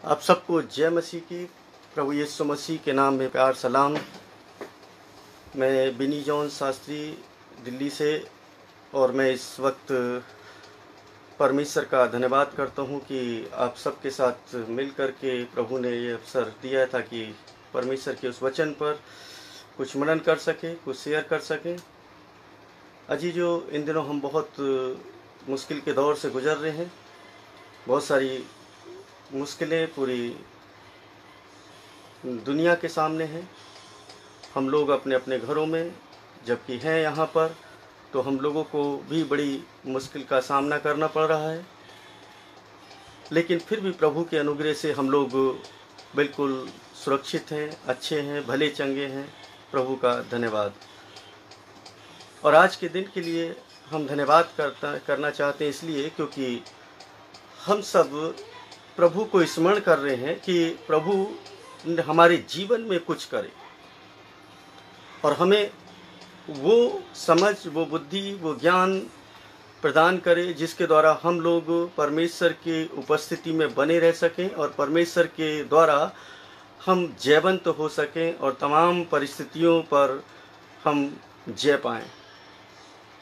आप सबको जय मसीह की। प्रभु यीशु मसीह के नाम में प्यार सलाम। मैं बिनी जॉन शास्त्री दिल्ली से, और मैं इस वक्त परमेश्वर का धन्यवाद करता हूं कि आप सबके साथ मिल कर के प्रभु ने ये अवसर दिया था कि परमेश्वर के उस वचन पर कुछ मनन कर सके, कुछ शेयर कर सकें। अजी जो इन दिनों हम बहुत मुश्किल के दौर से गुजर रहे हैं, बहुत सारी मुश्किलें पूरी दुनिया के सामने हैं। हम लोग अपने अपने घरों में जबकि हैं यहाँ पर, तो हम लोगों को भी बड़ी मुश्किल का सामना करना पड़ रहा है, लेकिन फिर भी प्रभु के अनुग्रह से हम लोग बिल्कुल सुरक्षित हैं, अच्छे हैं, भले चंगे हैं। प्रभु का धन्यवाद। और आज के दिन के लिए हम धन्यवाद करना चाहते हैं, इसलिए क्योंकि हम सब प्रभु को स्मरण कर रहे हैं कि प्रभु हमारे जीवन में कुछ करे और हमें वो समझ, वो बुद्धि, वो ज्ञान प्रदान करे जिसके द्वारा हम लोग परमेश्वर की उपस्थिति में बने रह सकें और परमेश्वर के द्वारा हम जयवंत हो सकें और तमाम परिस्थितियों पर हम जय पाएं।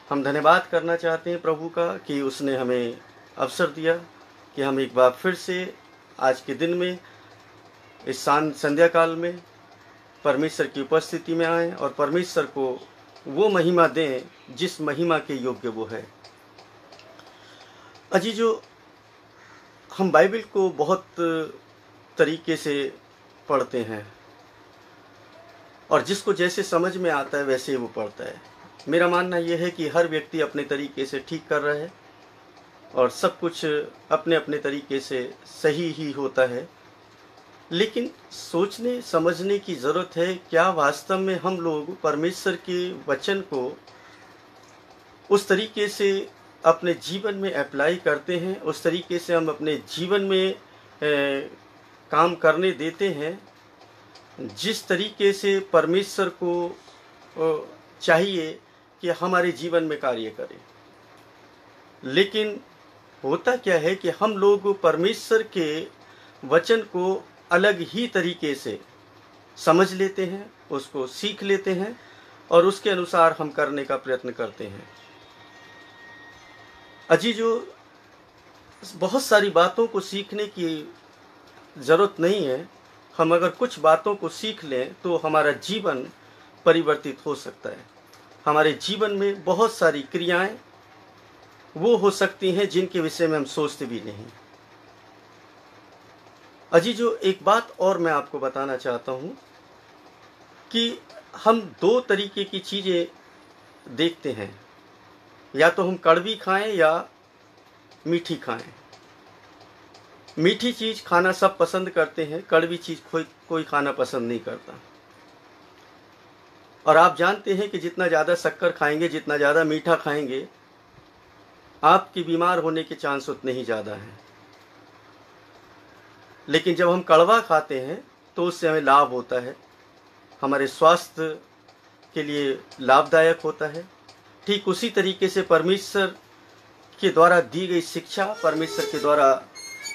हम धन्यवाद करना चाहते हैं प्रभु का कि उसने हमें अवसर दिया कि हम एक बार फिर से आज के दिन में इस संध्या काल में परमेश्वर की उपस्थिति में आएं और परमेश्वर को वो महिमा दें जिस महिमा के योग्य वो है। अजी जो हम बाइबल को बहुत तरीके से पढ़ते हैं और जिसको जैसे समझ में आता है वैसे वो पढ़ता है। मेरा मानना यह है कि हर व्यक्ति अपने तरीके से ठीक कर रहा है और सब कुछ अपने अपने तरीके से सही ही होता है, लेकिन सोचने समझने की ज़रूरत है क्या वास्तव में हम लोग परमेश्वर के वचन को उस तरीके से अपने जीवन में अप्लाई करते हैं, उस तरीके से हम अपने जीवन में काम करने देते हैं जिस तरीके से परमेश्वर को चाहिए कि हमारे जीवन में कार्य करे। लेकिन होता क्या है कि हम लोग परमेश्वर के वचन को अलग ही तरीके से समझ लेते हैं, उसको सीख लेते हैं और उसके अनुसार हम करने का प्रयत्न करते हैं। अजी जो बहुत सारी बातों को सीखने की ज़रूरत नहीं है, हम अगर कुछ बातों को सीख लें तो हमारा जीवन परिवर्तित हो सकता है। हमारे जीवन में बहुत सारी क्रियाएं वो हो सकती हैं जिनके विषय में हम सोचते भी नहीं। अजी जो एक बात और मैं आपको बताना चाहता हूं कि हम दो तरीके की चीज़ें देखते हैं, या तो हम कड़वी खाएं या मीठी खाएं। मीठी चीज़ खाना सब पसंद करते हैं, कड़वी चीज़ कोई खाना पसंद नहीं करता। और आप जानते हैं कि जितना ज़्यादा शक्कर खाएंगे, जितना ज़्यादा मीठा खाएंगे, आपकी बीमार होने के चांस उतने ही ज़्यादा हैं। लेकिन जब हम कड़वा खाते हैं तो उससे हमें लाभ होता है, हमारे स्वास्थ्य के लिए लाभदायक होता है। ठीक उसी तरीके से परमेश्वर के द्वारा दी गई शिक्षा, परमेश्वर के द्वारा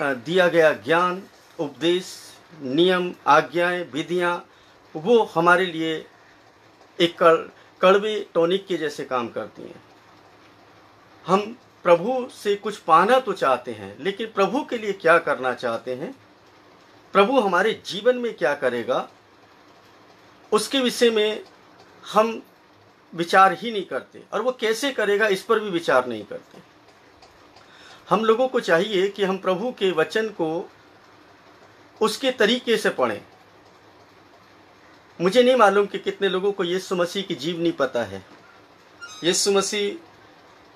दिया गया ज्ञान, उपदेश, नियम, आज्ञाएं, विधियां, वो हमारे लिए एक कड़वे टॉनिक के जैसे काम करती हैं। हम प्रभु से कुछ पाना तो चाहते हैं, लेकिन प्रभु के लिए क्या करना चाहते हैं, प्रभु हमारे जीवन में क्या करेगा, उसके विषय में हम विचार ही नहीं करते, और वो कैसे करेगा इस पर भी विचार नहीं करते। हम लोगों को चाहिए कि हम प्रभु के वचन को उसके तरीके से पढ़ें। मुझे नहीं मालूम कि कितने लोगों को यीशु मसीह की जीवनी पता है, यीशु मसीह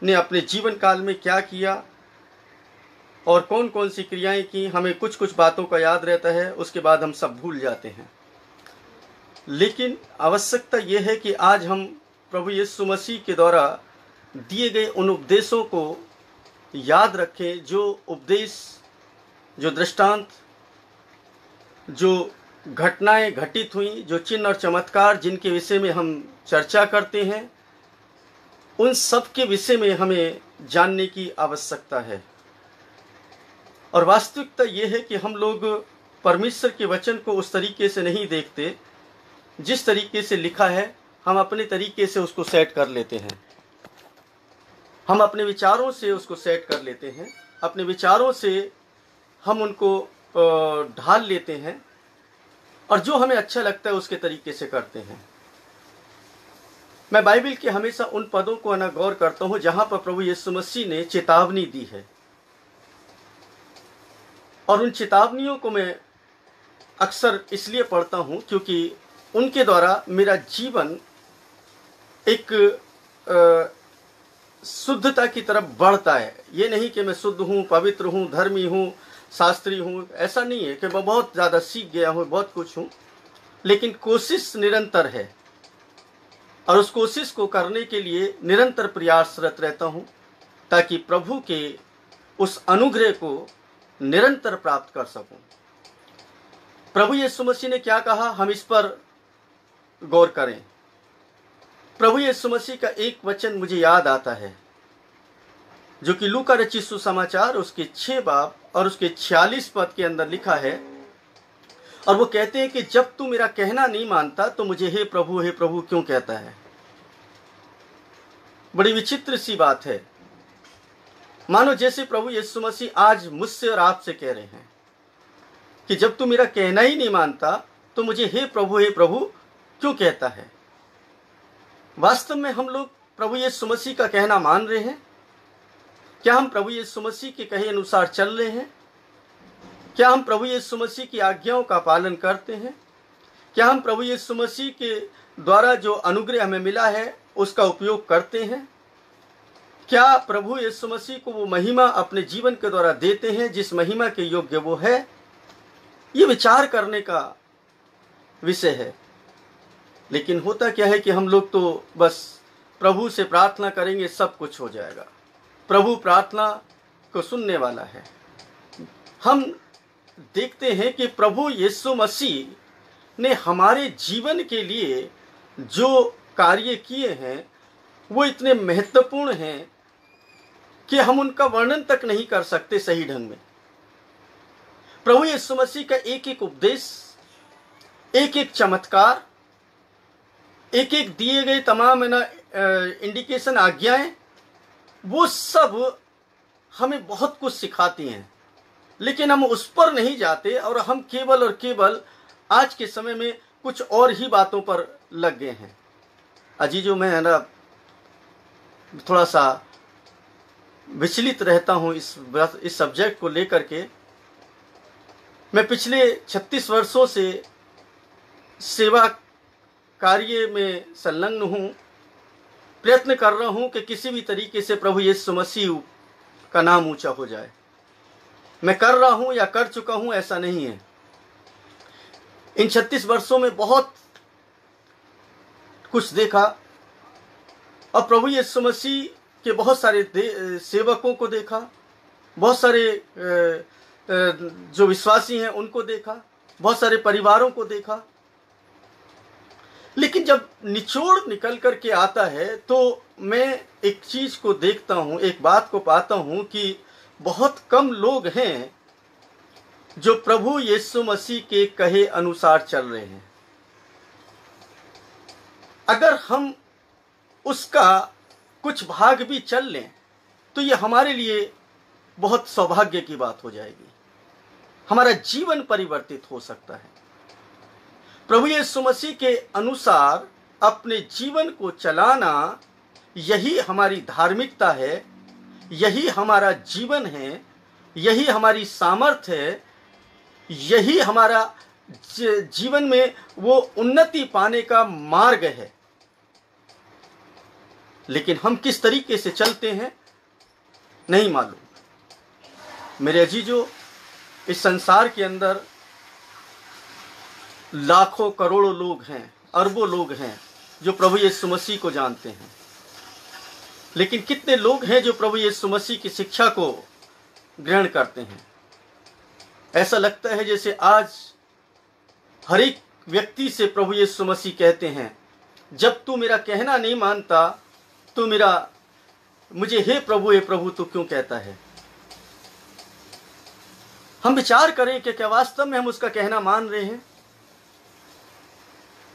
ने अपने जीवन काल में क्या किया और कौन कौन सी क्रियाएं की। हमें कुछ कुछ बातों का याद रहता है, उसके बाद हम सब भूल जाते हैं। लेकिन आवश्यकता यह है कि आज हम प्रभु यीशु मसीह के द्वारा दिए गए उन उपदेशों को याद रखें, जो उपदेश, जो दृष्टांत, जो घटनाएं घटित हुई, जो चिन्ह और चमत्कार जिनके विषय में हम चर्चा करते हैं, उन सब के विषय में हमें जानने की आवश्यकता है। और वास्तविकता ये है कि हम लोग परमेश्वर के वचन को उस तरीके से नहीं देखते जिस तरीके से लिखा है। हम अपने तरीके से उसको सेट कर लेते हैं, हम अपने विचारों से उसको सेट कर लेते हैं, अपने विचारों से हम उनको ढाल लेते हैं और जो हमें अच्छा लगता है उसके तरीके से करते हैं। मैं बाइबल के हमेशा उन पदों को गौर करता हूं जहां पर प्रभु यीशु मसीह ने चेतावनी दी है, और उन चेतावनियों को मैं अक्सर इसलिए पढ़ता हूं क्योंकि उनके द्वारा मेरा जीवन एक शुद्धता की तरफ बढ़ता है। ये नहीं कि मैं शुद्ध हूँ, पवित्र हूँ, धर्मी हूँ, शास्त्री हूँ, ऐसा नहीं है कि मैं बहुत ज़्यादा सीख गया हूँ, बहुत कुछ हूँ, लेकिन कोशिश निरंतर है और उस कोशिश को करने के लिए निरंतर प्रयासरत रहता हूँ ताकि प्रभु के उस अनुग्रह को निरंतर प्राप्त कर सकूं। प्रभु यीशु मसीह ने क्या कहा, हम इस पर गौर करें। प्रभु यीशु मसीह का एक वचन मुझे याद आता है जो कि लूका रचित सुसमाचार उसके 6 बाब और उसके 46 पद के अंदर लिखा है, और वो कहते हैं कि जब तू मेरा कहना नहीं मानता तो मुझे हे प्रभु क्यों कहता है। बड़ी विचित्र सी बात है, मानो जैसे प्रभु यीशु मसीह आज मुझसे और आपसे कह रहे हैं कि जब तू मेरा कहना ही नहीं मानता तो मुझे हे प्रभु क्यों कहता है। वास्तव में हम लोग प्रभु यीशु मसीह का कहना मान रहे हैं? क्या हम प्रभु यीशु मसीह के कहे अनुसार चल रहे हैं? क्या हम प्रभु यीशु मसीह की आज्ञाओं का पालन करते हैं? क्या हम प्रभु यीशु मसीह के द्वारा जो अनुग्रह हमें मिला है उसका उपयोग करते हैं? क्या प्रभु यीशु मसीह को वो महिमा अपने जीवन के द्वारा देते हैं जिस महिमा के योग्य वो है? ये विचार करने का विषय है। लेकिन होता क्या है कि हम लोग तो बस प्रभु से प्रार्थना करेंगे, सब कुछ हो जाएगा। प्रभु प्रार्थना को सुनने वाला है। हम देखते हैं कि प्रभु यीशु मसीह ने हमारे जीवन के लिए जो कार्य किए हैं वो इतने महत्वपूर्ण हैं कि हम उनका वर्णन तक नहीं कर सकते सही ढंग में। प्रभु यीशु मसीह का एक एक उपदेश, एक एक चमत्कार, एक एक दिए गए तमाम इंडिकेशन, आज्ञाएं, वो सब हमें बहुत कुछ सिखाती हैं, लेकिन हम उस पर नहीं जाते और हम केवल और केवल आज के समय में कुछ और ही बातों पर लग गए हैं। अजीजों, मैं थोड़ा सा विचलित रहता हूं इस सब्जेक्ट को लेकर के। मैं पिछले 36 वर्षों से सेवा कार्य में संलग्न हूँ। प्रयत्न कर रहा हूँ कि किसी भी तरीके से प्रभु यीशु मसीह का नाम ऊंचा हो जाए। मैं कर रहा हूँ या कर चुका हूँ ऐसा नहीं है। इन 36 वर्षों में बहुत कुछ देखा और प्रभु यीशु मसीह के बहुत सारे सेवकों को देखा, बहुत सारे जो विश्वासी हैं उनको देखा, बहुत सारे परिवारों को देखा। लेकिन जब निचोड़ निकल कर के आता है तो मैं एक चीज को देखता हूं, एक बात को पाता हूं कि बहुत कम लोग हैं जो प्रभु यीशु मसीह के कहे अनुसार चल रहे हैं। अगर हम उसका कुछ भाग भी चल लें तो ये हमारे लिए बहुत सौभाग्य की बात हो जाएगी। हमारा जीवन परिवर्तित हो सकता है। प्रभु यीशु मसीह के अनुसार अपने जीवन को चलाना, यही हमारी धार्मिकता है, यही हमारा जीवन है, यही हमारी सामर्थ्य है, यही हमारा जीवन में वो उन्नति पाने का मार्ग है। लेकिन हम किस तरीके से चलते हैं नहीं मालूम। मेरे अजीजों, इस संसार के अंदर लाखों करोड़ों लोग हैं, अरबों लोग हैं जो प्रभु यीशु मसीह को जानते हैं, लेकिन कितने लोग हैं जो प्रभु यीशु मसीह की शिक्षा को ग्रहण करते हैं? ऐसा लगता है जैसे आज हर एक व्यक्ति से प्रभु यीशु मसीह कहते हैं, जब तू मेरा कहना नहीं मानता तो मुझे हे प्रभु तू क्यों कहता है। हम विचार करें कि क्या वास्तव में हम उसका कहना मान रहे हैं?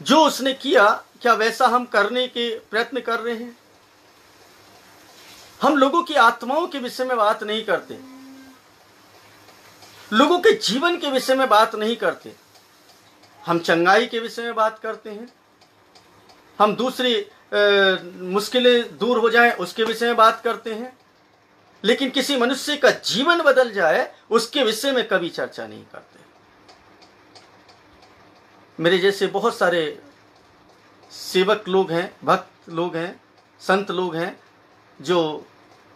जो उसने किया क्या वैसा हम करने के प्रयत्न कर रहे हैं? हम लोगों की आत्माओं के विषय में बात नहीं करते, लोगों के जीवन के विषय में बात नहीं करते। हम चंगाई के विषय में बात करते हैं, हम दूसरी मुश्किलें दूर हो जाएं उसके विषय में बात करते हैं, लेकिन किसी मनुष्य का जीवन बदल जाए उसके विषय में कभी चर्चा नहीं करते। मेरे जैसे बहुत सारे सेवक लोग हैं, भक्त लोग हैं, संत लोग हैं जो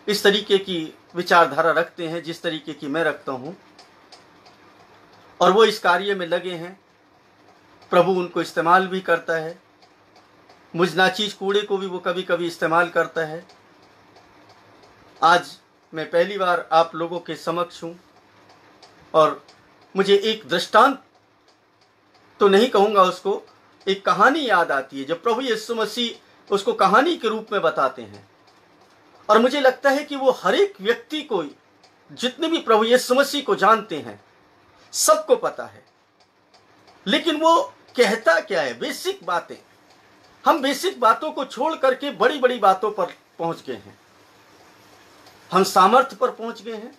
इस तरीके की विचारधारा रखते हैं जिस तरीके की मैं रखता हूं, और वो इस कार्य में लगे हैं। प्रभु उनको इस्तेमाल भी करता है, मुझ नाचीज कूड़े को भी वो कभी कभी इस्तेमाल करता है। आज मैं पहली बार आप लोगों के समक्ष हूं और मुझे एक दृष्टांत तो नहीं कहूंगा उसको, एक कहानी याद आती है जब प्रभु यीशु मसीह उसको कहानी के रूप में बताते हैं। और मुझे लगता है कि वो हर एक व्यक्ति को, जितने भी प्रभु यीशु मसीह को जानते हैं, सबको पता है। लेकिन वो कहता क्या है? बेसिक बातें। हम बेसिक बातों को छोड़ करके बड़ी बड़ी बातों पर पहुंच गए हैं। हम सामर्थ्य पर पहुंच गए हैं,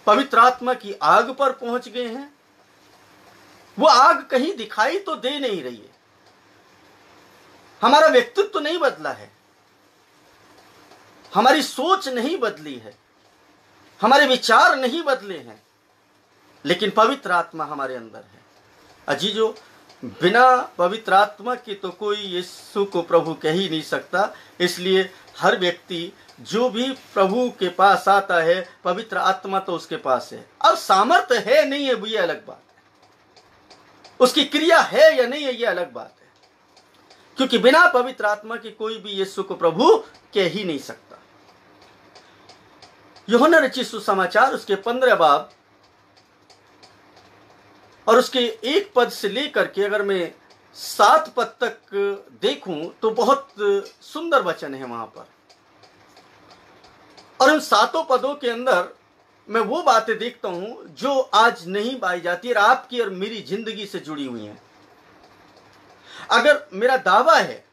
पवित्र आत्मा की आग पर पहुंच गए हैं। वो आग कहीं दिखाई तो दे नहीं रही है। हमारा व्यक्तित्व तो नहीं बदला है, हमारी सोच नहीं बदली है, हमारे विचार नहीं बदले हैं, लेकिन पवित्र आत्मा हमारे अंदर है। अजीजों, बिना पवित्र आत्मा के तो कोई यीशु को प्रभु कह ही नहीं सकता। इसलिए हर व्यक्ति जो भी प्रभु के पास आता है, पवित्र आत्मा तो उसके पास है। अब सामर्थ्य है नहीं है वो ये अलग बात है, उसकी क्रिया है या नहीं है ये अलग बात है, क्योंकि बिना पवित्र आत्मा के कोई भी यीशु को प्रभु कह ही नहीं सकता। यूहन्ना रचित सुसमाचार उसके 15 बाब और उसके 1 पद से लेकर के अगर मैं 7 पद तक देखूं तो बहुत सुंदर वचन है वहां पर। और उन 7 पदों के अंदर मैं वो बातें देखता हूं जो आज नहीं पाई जाती और आपकी और मेरी जिंदगी से जुड़ी हुई हैं। अगर मेरा दावा है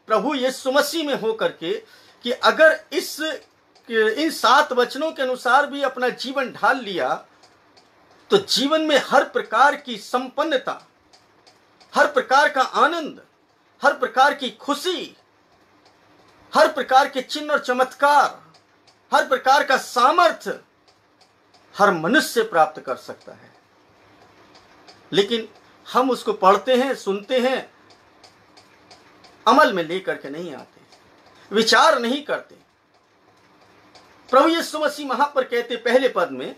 प्रभु यीशु मसीह में होकर के कि अगर इन 7 वचनों के अनुसार भी अपना जीवन ढाल लिया तो जीवन में हर प्रकार की संपन्नता, हर प्रकार का आनंद, हर प्रकार की खुशी, हर प्रकार के चिन्ह और चमत्कार, हर प्रकार का सामर्थ्य हर मनुष्य प्राप्त कर सकता है। लेकिन हम उसको पढ़ते हैं, सुनते हैं, अमल में लेकर के नहीं आते, विचार नहीं करते। प्रभु यीशु मसीह वहां पर कहते पहले पद में,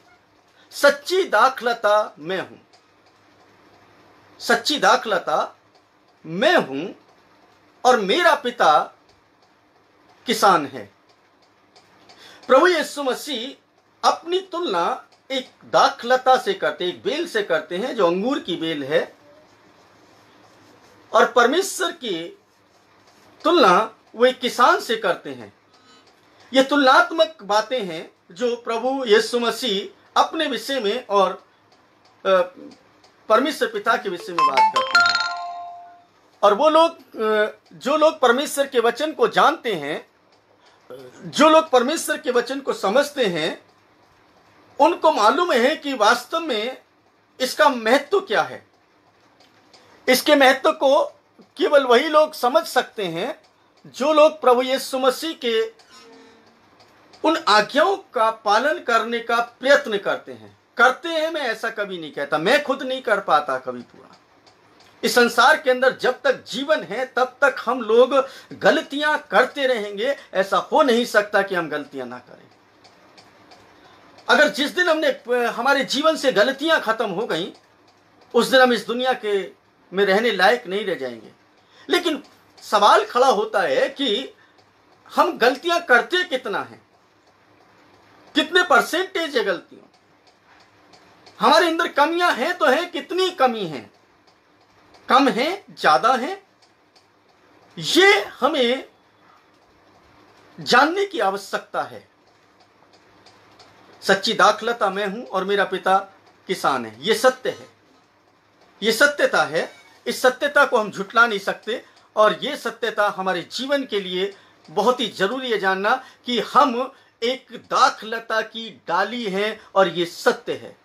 सच्ची दाखलता मैं हूं, सच्ची दाखलता मैं हूं और मेरा पिता किसान है। प्रभु यीशु मसीह अपनी तुलना एक दाखलता से करते, एक बेल से करते हैं जो अंगूर की बेल है, और परमेश्वर की तुलना वो एक किसान से करते हैं। ये तुलनात्मक बातें हैं जो प्रभु यीशु मसीह अपने विषय में और परमेश्वर पिता के विषय में बात करते हैं। और वो लोग जो लोग परमेश्वर के वचन को जानते हैं, जो लोग परमेश्वर के वचन को समझते हैं, उनको मालूम है कि वास्तव में इसका महत्व क्या है। इसके महत्व को केवल वही लोग समझ सकते हैं जो लोग प्रभु यीशु मसीह के उन आज्ञाओं का पालन करने का प्रयत्न करते हैं। मैं ऐसा कभी नहीं कहता, मैं खुद नहीं कर पाता कभी पूरा। इस संसार के अंदर जब तक जीवन है तब तक हम लोग गलतियां करते रहेंगे। ऐसा हो नहीं सकता कि हम गलतियां ना करें। अगर जिस दिन हमारे जीवन से गलतियां खत्म हो गई, उस दिन हम इस दुनिया के में रहने लायक नहीं रह जाएंगे। लेकिन सवाल खड़ा होता है कि हम गलतियां करते कितना है, कितने परसेंटेज है गलतियों, हमारे अंदर कमियां हैं तो हैं, कितनी कमी है, कम है, ज्यादा है, ये हमें जानने की आवश्यकता है। सच्ची दाखलता मैं हूं और मेरा पिता किसान है। ये सत्य है, ये सत्यता है। इस सत्यता को हम झुठला नहीं सकते और ये सत्यता हमारे जीवन के लिए बहुत ही जरूरी है जानना कि हम एक दाखलता की डाली हैं और ये सत्य है।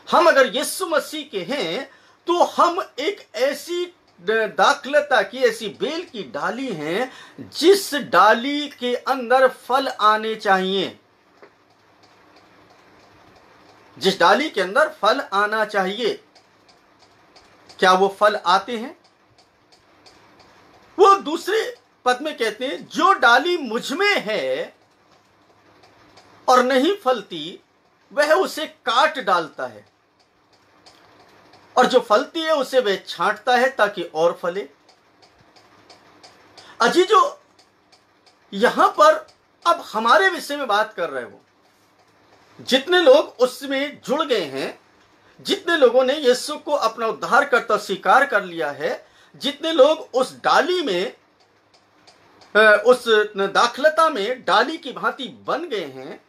हम अगर यीशु मसीह के हैं तो हम एक ऐसी दाखलता की, ऐसी बेल की डाली हैं जिस डाली के अंदर फल आने चाहिए, जिस डाली के अंदर फल आना चाहिए। क्या वो फल आते हैं? वो दूसरे पद में कहते हैं, जो डाली मुझ में है और नहीं फलती वह उसे काट डालता है, और जो फलती है उसे वह छांटता है ताकि और फले। अजी जो यहां पर अब हमारे विषय में बात कर रहे हो, जितने लोग उसमें जुड़ गए हैं, जितने लोगों ने यीशु को अपना उद्धारकर्ता स्वीकार कर लिया है, जितने लोग उस डाली में, उस दाखलता में डाली की भांति बन गए हैं,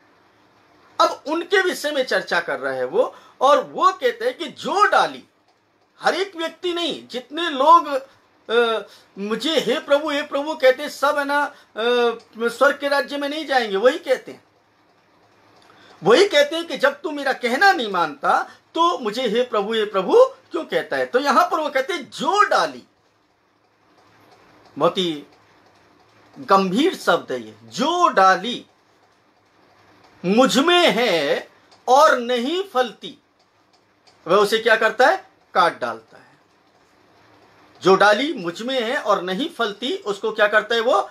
अब उनके विषय में चर्चा कर रहे हैं वो। और वो कहते हैं कि जो डाली, हर एक व्यक्ति नहीं, जितने लोग मुझे हे प्रभु कहते हैं, सब है ना स्वर्ग के राज्य में नहीं जाएंगे। वही कहते हैं कि जब तू मेरा कहना नहीं मानता तो मुझे हे प्रभु क्यों कहता है। तो यहां पर वो कहते हैं जो डाली, बहुत ही गंभीर शब्द है ये, जो डाली मुझ में है और नहीं फलती वह उसे क्या करता है? काट डालता है। जो डाली मुझ में है और नहीं फलती उसको क्या करता है? वो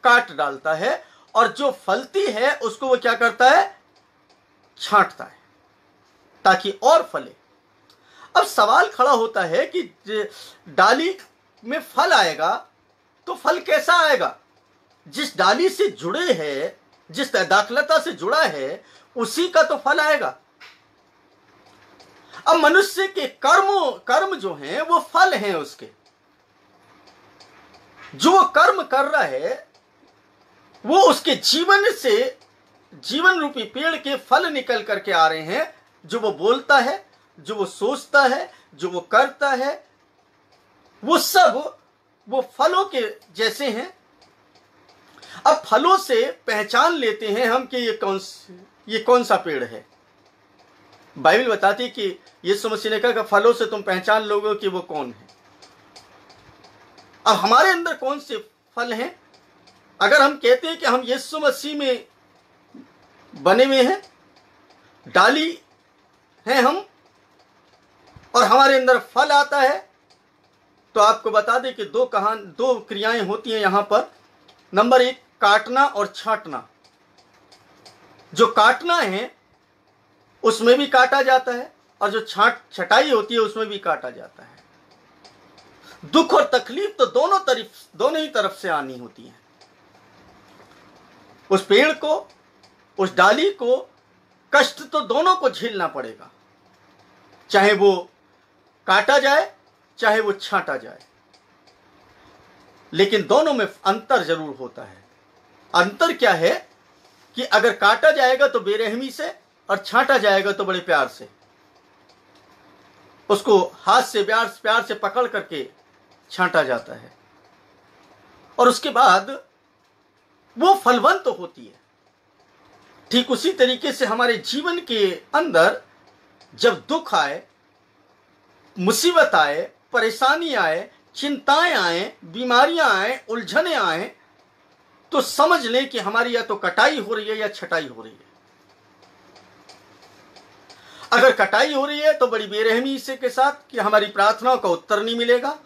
काट डालता है। और जो फलती है उसको वो क्या करता है? छांटता है ताकि और फले। अब सवाल खड़ा होता है कि डाली में फल आएगा तो फल कैसा आएगा? जिस डाली से जुड़े हैं, जिस दाखलता से जुड़ा है, उसी का तो फल आएगा। अब मनुष्य के कर्म जो हैं वो फल हैं उसके। जो कर्म कर रहा है वो उसके जीवन से, जीवन रूपी पेड़ के फल निकल करके आ रहे हैं। जो वो बोलता है, जो वो सोचता है, जो वो करता है, वो सब वो फलों के जैसे हैं। अब फलों से पहचान लेते हैं हम कि ये कौन सा पेड़ है। बाइबल बताती है कि यीशु मसीह ने कहा कि फलों से तुम पहचान लोगे कि वो कौन है। अब हमारे अंदर कौन से फल हैं? अगर हम कहते हैं कि हम यीशु मसीह में बने हुए हैं, डाली हैं हम, और हमारे अंदर फल आता है, तो आपको बता दें कि दो क्रियाएं होती हैं यहां पर। नंबर 1, काटना और छांटना। जो काटना है उसमें भी काटा जाता है, और जो छटाई होती है उसमें भी काटा जाता है। दुख और तकलीफ तो दोनों ही तरफ से आनी होती है। उस पेड़ को, उस डाली को कष्ट तो दोनों को झेलना पड़ेगा, चाहे वो काटा जाए चाहे वो छांटा जाए। लेकिन दोनों में अंतर जरूर होता है। अंतर क्या है कि अगर काटा जाएगा तो बेरहमी से, और छांटा जाएगा तो बड़े प्यार से। उसको हाथ से प्यार से पकड़ करके छांटा जाता है, और उसके बाद वो फलवंत होती है। ठीक उसी तरीके से हमारे जीवन के अंदर जब दुख आए, मुसीबत आए, परेशानी आए, चिंताएं आए, बीमारियां आए, उलझने आए, तो समझ लें कि हमारी या तो कटाई हो रही है या छटाई हो रही है। अगर कटाई हो रही है तो बड़ी बेरहमी से के साथ कि हमारी प्रार्थनाओं का उत्तर नहीं मिलेगा,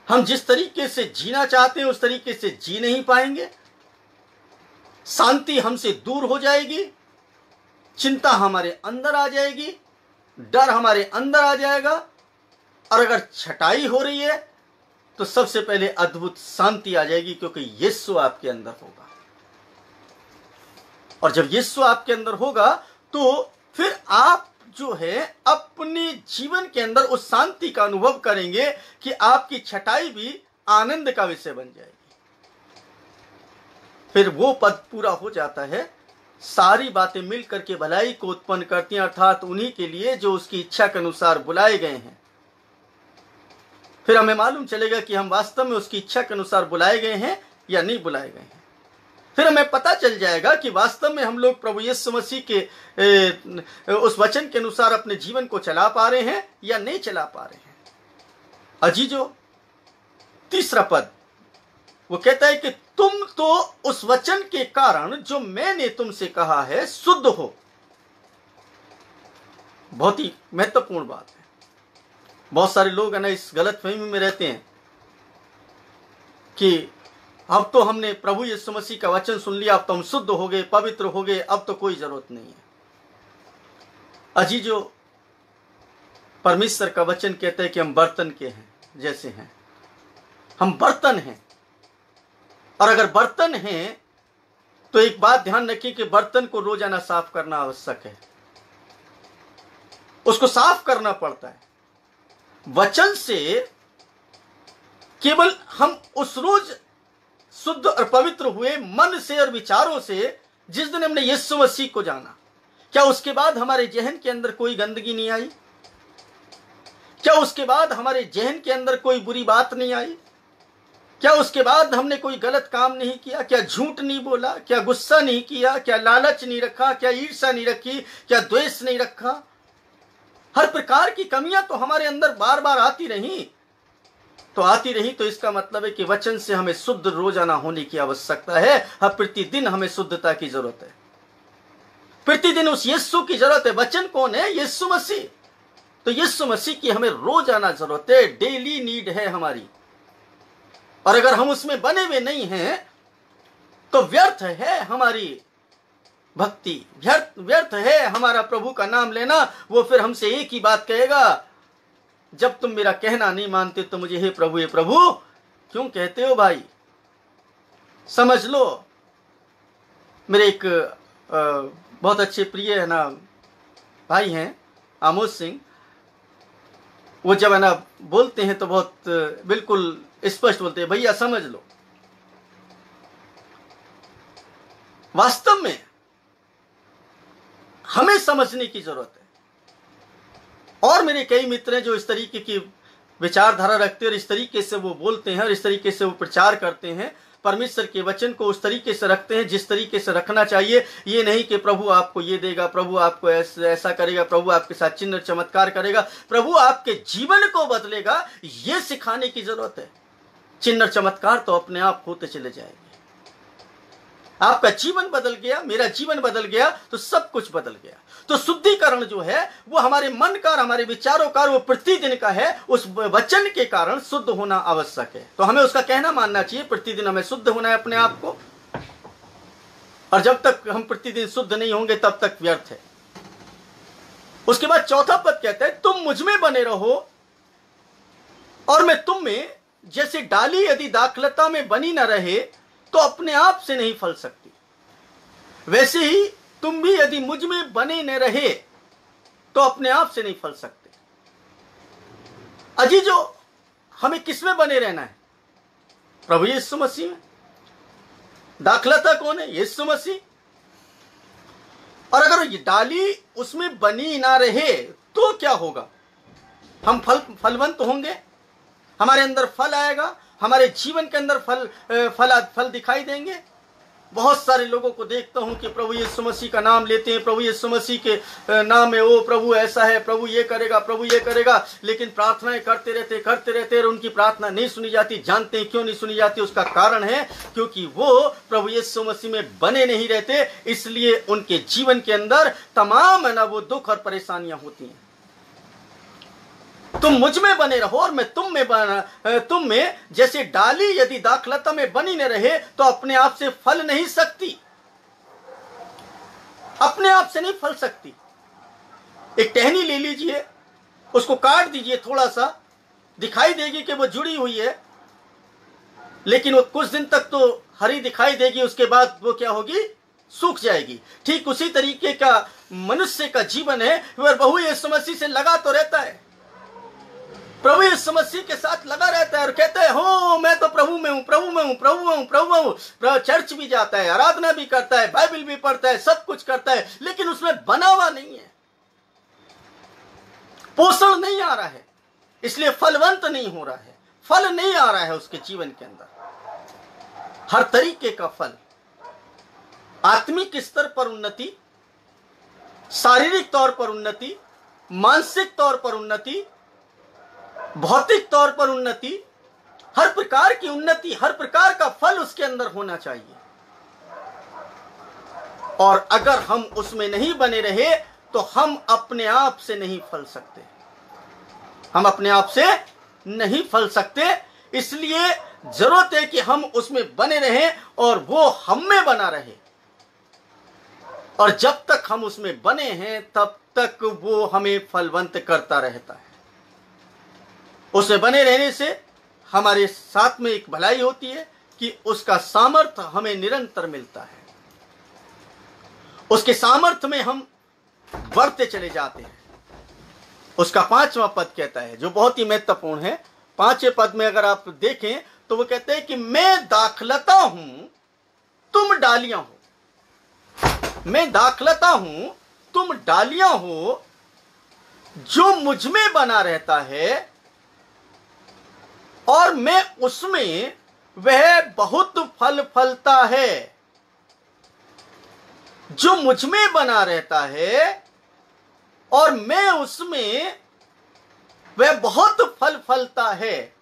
हम जिस तरीके से जीना चाहते हैं उस तरीके से जी नहीं पाएंगे, शांति हमसे दूर हो जाएगी, चिंता हमारे अंदर आ जाएगी, डर हमारे अंदर आ जाएगा। और अगर छटाई हो रही है तो सबसे पहले अद्भुत शांति आ जाएगी, क्योंकि यीशु आपके अंदर होगा। और जब यीशु आपके अंदर होगा तो फिर आप जो है अपने जीवन के अंदर उस शांति का अनुभव करेंगे कि आपकी छटाई भी आनंद का विषय बन जाएगी। फिर वो पद पूरा हो जाता है सारी बातें मिल करके भलाई को उत्पन्न करती हैं, अर्थात उन्हीं के लिए जो उसकी इच्छा के अनुसार बुलाए गए हैं। फिर हमें मालूम चलेगा कि हम वास्तव में उसकी इच्छा के अनुसार बुलाए गए हैं या नहीं बुलाए गए हैं। फिर हमें पता चल जाएगा कि वास्तव में हम लोग प्रभु यीशु मसीह के उस वचन के अनुसार अपने जीवन को चला पा रहे हैं या नहीं चला पा रहे हैं। अजीजो, तीसरा पद वो कहता है कि तुम तो उस वचन के कारण जो मैंने तुमसे कहा है शुद्ध हो। बहुत ही महत्वपूर्ण बात है। बहुत सारे लोग है ना इस गलतफहमी में रहते हैं कि अब तो हमने प्रभु यीशु मसीह का वचन सुन लिया, अब तो हम शुद्ध हो गए, पवित्र हो गए, अब तो कोई जरूरत नहीं है। अजीजो, परमेश्वर का वचन कहता है कि हम बर्तन के हैं जैसे हैं। हम बर्तन हैं, और अगर बर्तन हैं तो एक बात ध्यान रखिए कि बर्तन को रोजाना साफ करना आवश्यक है। उसको साफ करना पड़ता है। वचन से केवल हम उस रोज शुद्ध और पवित्र हुए मन से और विचारों से जिस दिन हमने यीशु मसीह को जाना। क्या उसके बाद हमारे जहन के अंदर कोई गंदगी नहीं आई? क्या उसके बाद हमारे जहन के अंदर कोई बुरी बात नहीं आई? क्या उसके बाद हमने कोई गलत काम नहीं किया? क्या झूठ नहीं बोला? क्या गुस्सा नहीं किया? क्या लालच नहीं रखा? क्या ईर्ष्या नहीं रखी? क्या द्वेष नहीं रखा? हर प्रकार की कमियां तो हमारे अंदर बार बार आती रही। तो इसका मतलब है कि वचन से हमें शुद्ध रोजाना होने की आवश्यकता है। हर प्रतिदिन हमें शुद्धता की जरूरत है। प्रतिदिन उस यीशु की जरूरत है। वचन कौन है? यीशु मसीह। तो यीशु मसीह की हमें रोजाना जरूरत है। डेली नीड है हमारी। और अगर हम उसमें बने हुए नहीं हैं तो व्यर्थ है हमारी भक्ति, व्यर्थ है हमारा प्रभु का नाम लेना। वो फिर हमसे एक ही बात कहेगा, जब तुम मेरा कहना नहीं मानते तो मुझे हे प्रभु क्यों कहते हो भाई? समझ लो। मेरे एक बहुत अच्छे प्रिय है ना भाई हैं, आमोद सिंह। वो जब है ना बोलते हैं तो बहुत बिल्कुल स्पष्ट बोलते हैं, भैया समझ लो। वास्तव में हमें समझने की जरूरत है। और मेरे कई मित्र हैं जो इस तरीके की विचारधारा रखते हैं और इस तरीके से वो बोलते हैं और इस तरीके से वो प्रचार करते हैं। परमेश्वर के वचन को उस तरीके से रखते हैं जिस तरीके से रखना चाहिए। ये नहीं कि प्रभु आपको ये देगा, प्रभु आपको ऐसा करेगा, प्रभु आपके साथ चिन्ह चमत्कार करेगा, प्रभु आपके जीवन को बदलेगा, ये सिखाने की जरूरत है। चिन्ह चमत्कार तो अपने आप होते चले जाएंगे। आपका जीवन बदल गया, मेरा जीवन बदल गया तो सब कुछ बदल गया। तो शुद्धिकरण जो है वो हमारे मन का, हमारे विचारों का, वो प्रतिदिन का है। उस वचन के कारण शुद्ध होना आवश्यक है। तो हमें उसका कहना मानना चाहिए। प्रतिदिन हमें शुद्ध होना है अपने आप को। और जब तक हम प्रतिदिन शुद्ध नहीं होंगे तब तक व्यर्थ है। उसके बाद चौथा पद कहता है, तुम मुझ में बने रहो और मैं तुम में। जैसे डाली यदि दाखलता में बनी न रहे तो अपने आप से नहीं फल सकती, वैसे ही तुम भी यदि मुझ में बने न रहे तो अपने आप से नहीं फल सकते। अजीजो, हमें किसमें बने रहना है? प्रभु यीशु मसीह में। दाखलता कौन है? यीशु मसीह। और अगर ये डाली उसमें बनी ना रहे तो क्या होगा? हम फलवंत होंगे, हमारे अंदर फल आएगा, हमारे जीवन के अंदर फल दिखाई देंगे। बहुत सारे लोगों को देखता हूं कि प्रभु यीशु मसीह का नाम लेते हैं, प्रभु यीशु मसीह के नाम में ओ प्रभु ऐसा है, प्रभु ये करेगा, प्रभु ये करेगा, लेकिन प्रार्थनाएं करते रहते और उनकी प्रार्थना नहीं सुनी जाती। जानते हैं क्यों नहीं सुनी जाती? उसका कारण है क्योंकि वो प्रभु यीशु मसीह में बने नहीं रहते। इसलिए उनके जीवन के अंदर तमाम है ना वो दुख और परेशानियां होती हैं। तुम मुझ में बने रहो और मैं तुम में। जैसे डाली यदि दाखलता में बनी न रहे तो अपने आप से फल नहीं सकती, अपने आप से नहीं फल सकती। एक टहनी ले लीजिए, उसको काट दीजिए, थोड़ा सा दिखाई देगी कि वो जुड़ी हुई है, लेकिन वो कुछ दिन तक तो हरी दिखाई देगी, उसके बाद वो क्या होगी? सूख जाएगी। ठीक उसी तरीके का मनुष्य का जीवन है। वह प्रभु यीशु मसीह से लगा तो रहता है, प्रभु यीशु मसीह के साथ लगा रहता है और कहता है हो मैं तो प्रभु में हूं, प्रभु में हूं, प्रभु में हूं, प्रभु में हूं, चर्च भी जाता है, आराधना भी करता है, बाइबल भी पढ़ता है, सब कुछ करता है, लेकिन उसमें बना हुआ नहीं है, पोषण नहीं आ रहा है, इसलिए फलवंत नहीं हो रहा है, फल नहीं आ रहा है उसके जीवन के अंदर। हर तरीके का फल, आत्मिक स्तर पर उन्नति, शारीरिक तौर पर उन्नति, मानसिक तौर पर उन्नति, भौतिक तौर पर उन्नति, हर प्रकार की उन्नति, हर प्रकार का फल उसके अंदर होना चाहिए। और अगर हम उसमें नहीं बने रहे तो हम अपने आप से नहीं फल सकते, हम अपने आप से नहीं फल सकते। इसलिए जरूरत है कि हम उसमें बने रहें और वो हम में बना रहे। और जब तक हम उसमें बने हैं तब तक वो हमें फलवंत करता रहता है। उसमें बने रहने से हमारे साथ में एक भलाई होती है कि उसका सामर्थ्य हमें निरंतर मिलता है, उसके सामर्थ्य में हम बढ़ते चले जाते हैं। उसका 5वां पद कहता है, जो बहुत ही महत्वपूर्ण है। 5वें पद में अगर आप देखें तो वो कहते हैं कि मैं दाखलता हूं, तुम डालियां हो। मैं दाखलता हूं, तुम डालियां हो। जो मुझ में बना रहता है और मैं उसमें, वह बहुत फल फलता है। जो मुझ में बना रहता है और मैं उसमें, वह बहुत फल फलता है।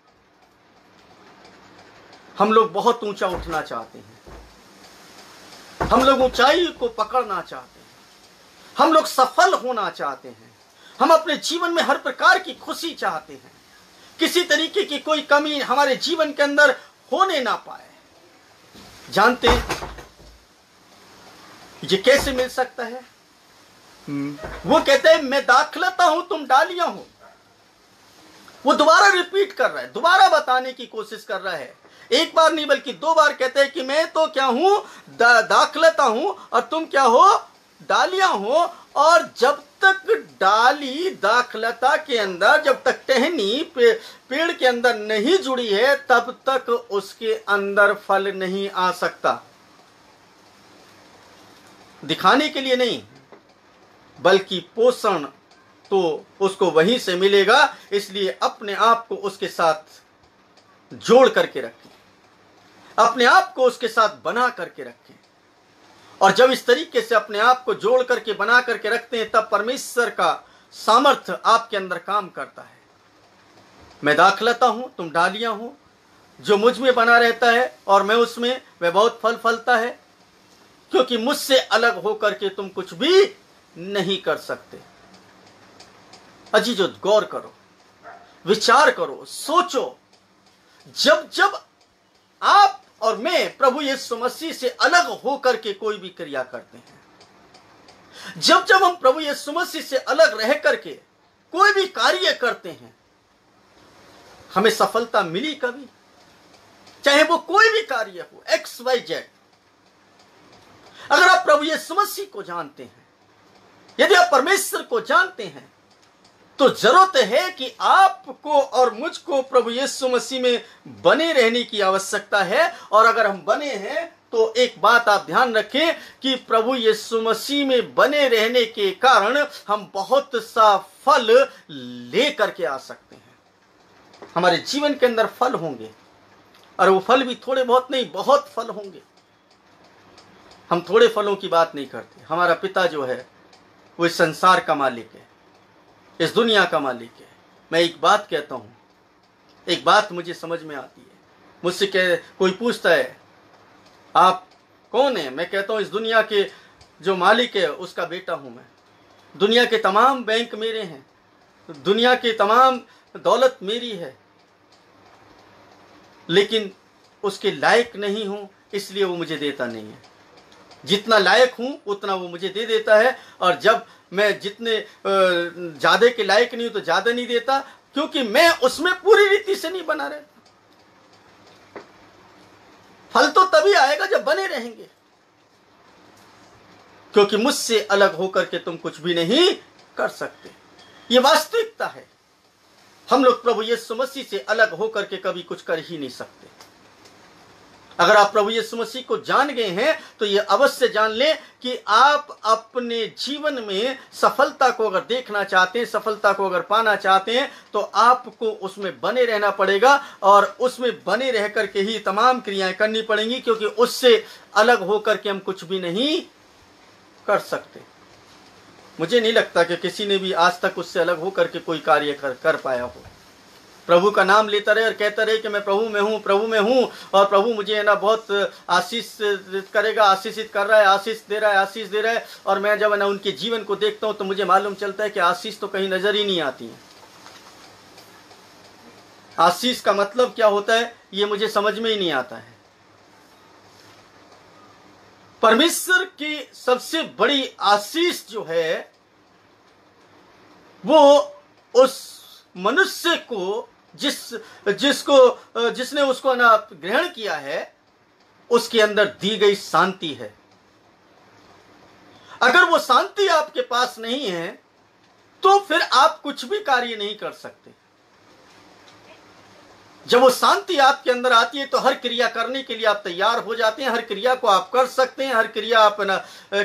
हम लोग बहुत ऊंचा उठना चाहते हैं, हम लोग ऊंचाई को पकड़ना चाहते हैं, हम लोग सफल होना चाहते हैं, हम अपने जीवन में हर प्रकार की खुशी चाहते हैं, किसी तरीके की कोई कमी हमारे जीवन के अंदर होने ना पाए। जानते हैं ये कैसे मिल सकता है? वो कहते हैं मैं दाखलता हूं, तुम डालियां हो। वो दोबारा रिपीट कर रहा है, दोबारा बताने की कोशिश कर रहा है। एक बार नहीं बल्कि 2 बार कहते हैं कि मैं तो क्या हूं, दाखलता हूं और तुम क्या हो, डालियां हो। और जब तक डाली दाखलता के अंदर, जब तक टहनी पेड़ के अंदर नहीं जुड़ी है, तब तक उसके अंदर फल नहीं आ सकता। दिखाने के लिए नहीं, बल्कि पोषण तो उसको वहीं से मिलेगा। इसलिए अपने आप को उसके साथ जोड़ करके रखें, अपने आप को उसके साथ बना करके रखें। और जब इस तरीके से अपने आप को जोड़ करके बना करके रखते हैं, तब परमेश्वर का सामर्थ्य आपके अंदर काम करता है। मैं दाखलता हूं, तुम डालियां हो। जो मुझ में बना रहता है और मैं उसमें, वह बहुत फल फलता है, क्योंकि मुझसे अलग होकर के तुम कुछ भी नहीं कर सकते। अजीजों, गौर करो, विचार करो, सोचो। जब जब आप और मैं प्रभु यीशु मसीह से अलग होकर के कोई भी क्रिया करते हैं, जब जब हम प्रभु यीशु मसीह से अलग रह करके कोई भी कार्य करते हैं, हमें सफलता मिली कभी? चाहे वो कोई भी कार्य हो, XYZ। अगर आप प्रभु यीशु मसीह को जानते हैं, यदि आप परमेश्वर को जानते हैं, तो जरूरत है कि आपको और मुझको प्रभु यीशु मसीह में बने रहने की आवश्यकता है। और अगर हम बने हैं तो एक बात आप ध्यान रखें कि प्रभु यीशु मसीह में बने रहने के कारण हम बहुत सा फल ले करके आ सकते हैं। हमारे जीवन के अंदर फल होंगे, और वो फल भी थोड़े बहुत नहीं, बहुत फल होंगे। हम थोड़े फलों की बात नहीं करते। हमारा पिता जो है वो इस संसार का मालिक है, इस दुनिया का मालिक है। मैं एक बात कहता हूँ, एक बात मुझे समझ में आती है। मुझसे कोई पूछता है आप कौन है? मैं कहता हूँ इस दुनिया के जो मालिक है उसका बेटा हूँ मैं। दुनिया के तमाम बैंक मेरे हैं, दुनिया की तमाम दौलत मेरी है, लेकिन उसके लायक नहीं हूँ, इसलिए वो मुझे देता नहीं है। जितना लायक हूँ उतना वो मुझे दे देता है, और जब मैं जितने ज़्यादा के लायक नहीं हूँ तो ज़्यादा नहीं देता, क्योंकि मैं उसमें पूरी रीति से नहीं बना रहता। फल तो तभी आएगा जब बने रहेंगे, क्योंकि मुझसे अलग होकर के तुम कुछ भी नहीं कर सकते। ये वास्तविकता है। हम लोग प्रभु यीशु मसीह से अलग होकर के कभी कुछ कर ही नहीं सकते। अगर आप प्रभु यीशु मसीह को जान गए हैं तो ये अवश्य जान लें कि आप अपने जीवन में सफलता को अगर देखना चाहते हैं, सफलता को अगर पाना चाहते हैं, तो आपको उसमें बने रहना पड़ेगा और उसमें बने रह करके ही तमाम क्रियाएं करनी पड़ेंगी, क्योंकि उससे अलग होकर के हम कुछ भी नहीं कर सकते। मुझे नहीं लगता कि किसी ने भी आज तक उससे अलग होकर के कोई कार्य कर पाया हो। प्रभु का नाम लेता रहे और कहता रहे कि मैं प्रभु में हूँ, प्रभु में हूँ, और प्रभु मुझे है ना बहुत आशीष करेगा, आशीषित कर रहा है, आशीष दे रहा है, आशीष दे रहा है। और मैं जब है ना उनके जीवन को देखता हूँ तो मुझे मालूम चलता है कि आशीष तो कहीं नजर ही नहीं आती है। आशीष का मतलब क्या होता है ये मुझे समझ में ही नहीं आता है। परमेश्वर की सबसे बड़ी आशीष जो है वो उस मनुष्य को जिसने उसको ना ग्रहण किया है उसके अंदर दी गई शांति है। अगर वो शांति आपके पास नहीं है तो फिर आप कुछ भी कार्य नहीं कर सकते। जब वो शांति आपके अंदर आती है तो हर क्रिया करने के लिए आप तैयार हो जाते हैं, हर क्रिया को आप कर सकते हैं, हर क्रिया आप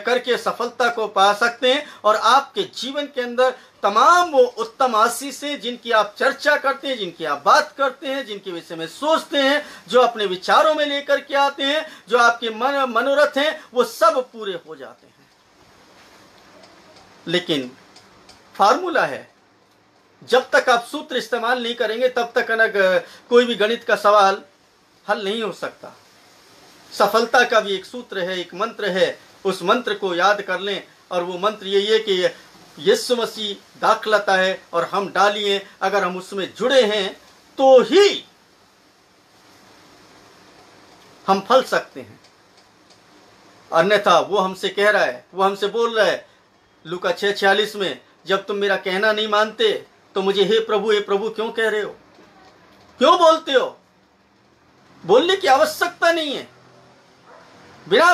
करके सफलता को पा सकते हैं। और आपके जीवन के अंदर तमाम वो उत्तम आशीषें जिनकी आप चर्चा करते हैं, जिनकी आप बात करते हैं, जिनके विषय में सोचते हैं, जो अपने विचारों में लेकर के आते हैं, जो आपके मनोरथ हैं, वो सब पूरे हो जाते हैं। लेकिन फार्मूला है, जब तक आप सूत्र इस्तेमाल नहीं करेंगे तब तक कोई भी गणित का सवाल हल नहीं हो सकता। सफलता का भी एक सूत्र है, एक मंत्र है, उस मंत्र को याद कर लें। और वो मंत्र यही है कि यीशु मसीह दाखलता है और हम डालिए। अगर हम उसमें जुड़े हैं तो ही हम फल सकते हैं, अन्यथा वो हमसे कह रहा है, वो हमसे बोल रहा है लूका 6:46 में, जब तुम मेरा कहना नहीं मानते तो मुझे हे प्रभु क्यों कह रहे हो, क्यों बोलते हो। बोलने की आवश्यकता नहीं है। बिना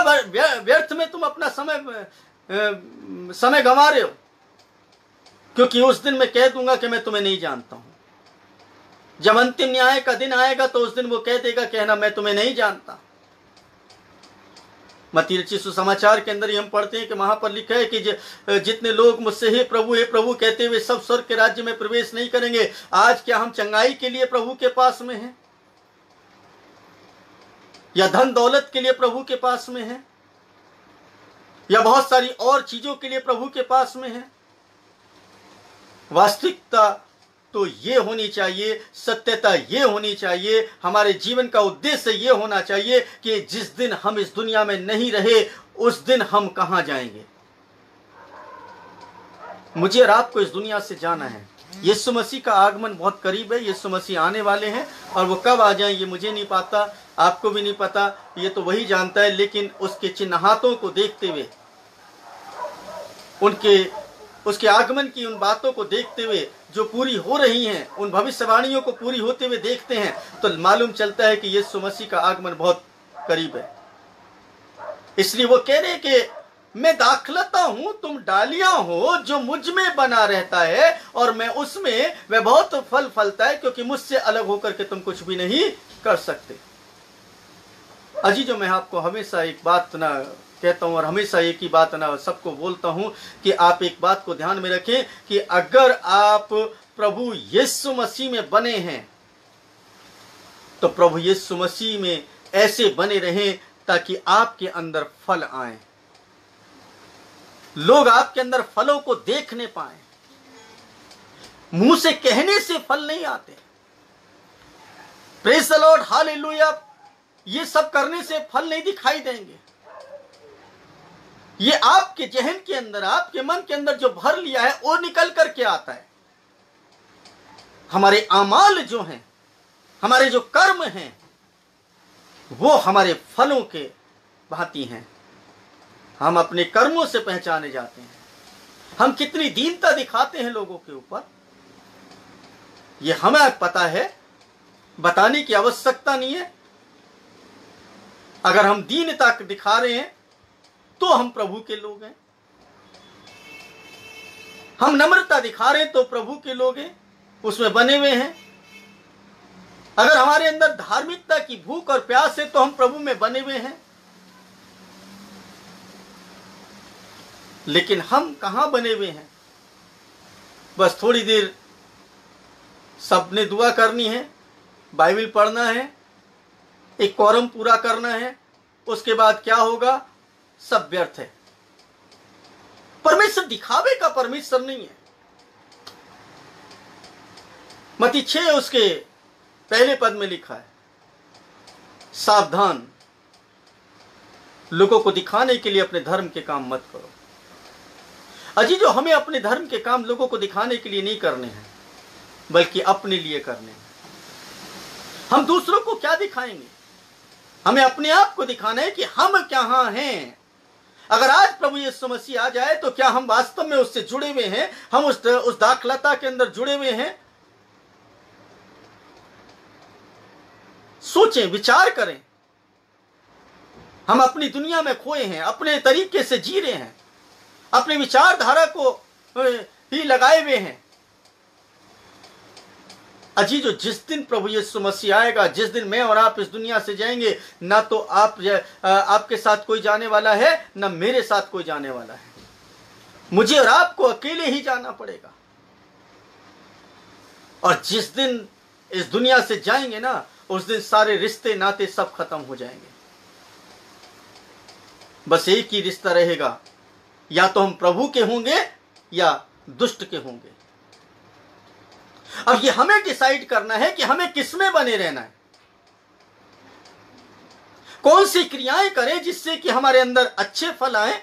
व्यर्थ में तुम अपना समय गंवा रहे हो, क्योंकि उस दिन मैं कह दूंगा कि मैं तुम्हें नहीं जानता हूं। जब अंतिम न्याय का दिन आएगा तो उस दिन वो कह देगा कहना मैं तुम्हें नहीं जानता। मत्ती रचित सुसमाचार के अंदर ही हम पढ़ते हैं कि वहां पर लिखा है कि जितने लोग मुझसे हे प्रभु कहते हुए सब स्वर्ग के राज्य में प्रवेश नहीं करेंगे। आज क्या हम चंगाई के लिए प्रभु के पास में हैं, या धन दौलत के लिए प्रभु के पास में हैं, या बहुत सारी और चीजों के लिए प्रभु के पास में हैं? वास्तविकता तो ये होनी चाहिए, सत्यता ये होनी चाहिए, हमारे जीवन का उद्देश्य ये होना चाहिए कि जिस दिन हम इस दुनिया में नहीं रहे उस दिन हम कहां जाएंगे। मुझे और आपको इस दुनिया से जाना है। यीशु मसीह का आगमन बहुत करीब है, यीशु मसीह आने वाले हैं, और वो कब आ जाएं ये मुझे नहीं पता, आपको भी नहीं पता, ये तो वही जानता है। लेकिन उसके चिन्हातों को देखते हुए, उसके आगमन की उन बातों को देखते हुए जो पूरी हो रही हैं, उन भविष्यवाणियों को पूरी होते हुए देखते हैं तो मालूम चलता है कि यीशु मसीह का आगमन बहुत करीब है। इसलिए वो कह रहे हैं कि मैं दाखलता हूं, तुम डालियां हो, जो मुझ में बना रहता है और मैं उसमें, वह बहुत फल फलता है, क्योंकि मुझसे अलग होकर के तुम कुछ भी नहीं कर सकते। अजीजों, मैं आपको हमेशा एक बात ना कहता हूं और हमेशा एक ही बात ना सबको बोलता हूं कि आप एक बात को ध्यान में रखें कि अगर आप प्रभु यीशु मसीह में बने हैं तो प्रभु यीशु मसीह में ऐसे बने रहें ताकि आपके अंदर फल आए, लोग आपके अंदर फलों को देखने पाए। मुंह से कहने से फल नहीं आते। प्रेज़ द लॉर्ड, हालेलुया, ये सब करने से फल नहीं दिखाई देंगे। ये आपके जहन के अंदर, आपके मन के अंदर जो भर लिया है वो निकल करके आता है। हमारे अमाल जो हैं, हमारे जो कर्म हैं, वो हमारे फलों के भांति हैं। हम अपने कर्मों से पहचाने जाते हैं। हम कितनी दीनता दिखाते हैं लोगों के ऊपर, ये हमें पता है, बताने की आवश्यकता नहीं है। अगर हम दीनता दिखा रहे हैं तो हम प्रभु के लोग हैं। हम नम्रता दिखा रहे हैं तो प्रभु के लोग हैं। उसमें बने हुए हैं। अगर हमारे अंदर धार्मिकता की भूख और प्यास है तो हम प्रभु में बने हुए हैं। लेकिन हम कहां बने हुए हैं? बस थोड़ी देर सबने दुआ करनी है, बाइबल पढ़ना है, एक कोरम पूरा करना है, उसके बाद क्या होगा? सब व्यर्थ है। परमेश्वर दिखावे का परमेश्वर नहीं है। मत्ती 6 उसके पहले पद में लिखा है, सावधान, लोगों को दिखाने के लिए अपने धर्म के काम मत करो। अजी जो हमें अपने धर्म के काम लोगों को दिखाने के लिए नहीं करने हैं, बल्कि अपने लिए करने हैं। हम दूसरों को क्या दिखाएंगे? हमें अपने आप को दिखाना है कि हम कहां हैं। अगर आज प्रभु यीशु मसीह आ जाए तो क्या हम वास्तव में उससे जुड़े हुए हैं? हम उस दाखलता के अंदर जुड़े हुए हैं? सोचें, विचार करें। हम अपनी दुनिया में खोए हैं, अपने तरीके से जी रहे हैं, अपने विचारधारा को ही लगाए हुए हैं। अजी जो जिस दिन प्रभु यीशु मसीह आएगा, जिस दिन मैं और आप इस दुनिया से जाएंगे, ना तो आपके साथ कोई जाने वाला है, ना मेरे साथ कोई जाने वाला है। मुझे और आपको अकेले ही जाना पड़ेगा। और जिस दिन इस दुनिया से जाएंगे ना, उस दिन सारे रिश्ते नाते सब खत्म हो जाएंगे। बस एक ही रिश्ता रहेगा, या तो हम प्रभु के होंगे या दुष्ट के होंगे। अब ये हमें डिसाइड करना है कि हमें किसमें बने रहना है, कौन सी क्रियाएं करें जिससे कि हमारे अंदर अच्छे फल आए,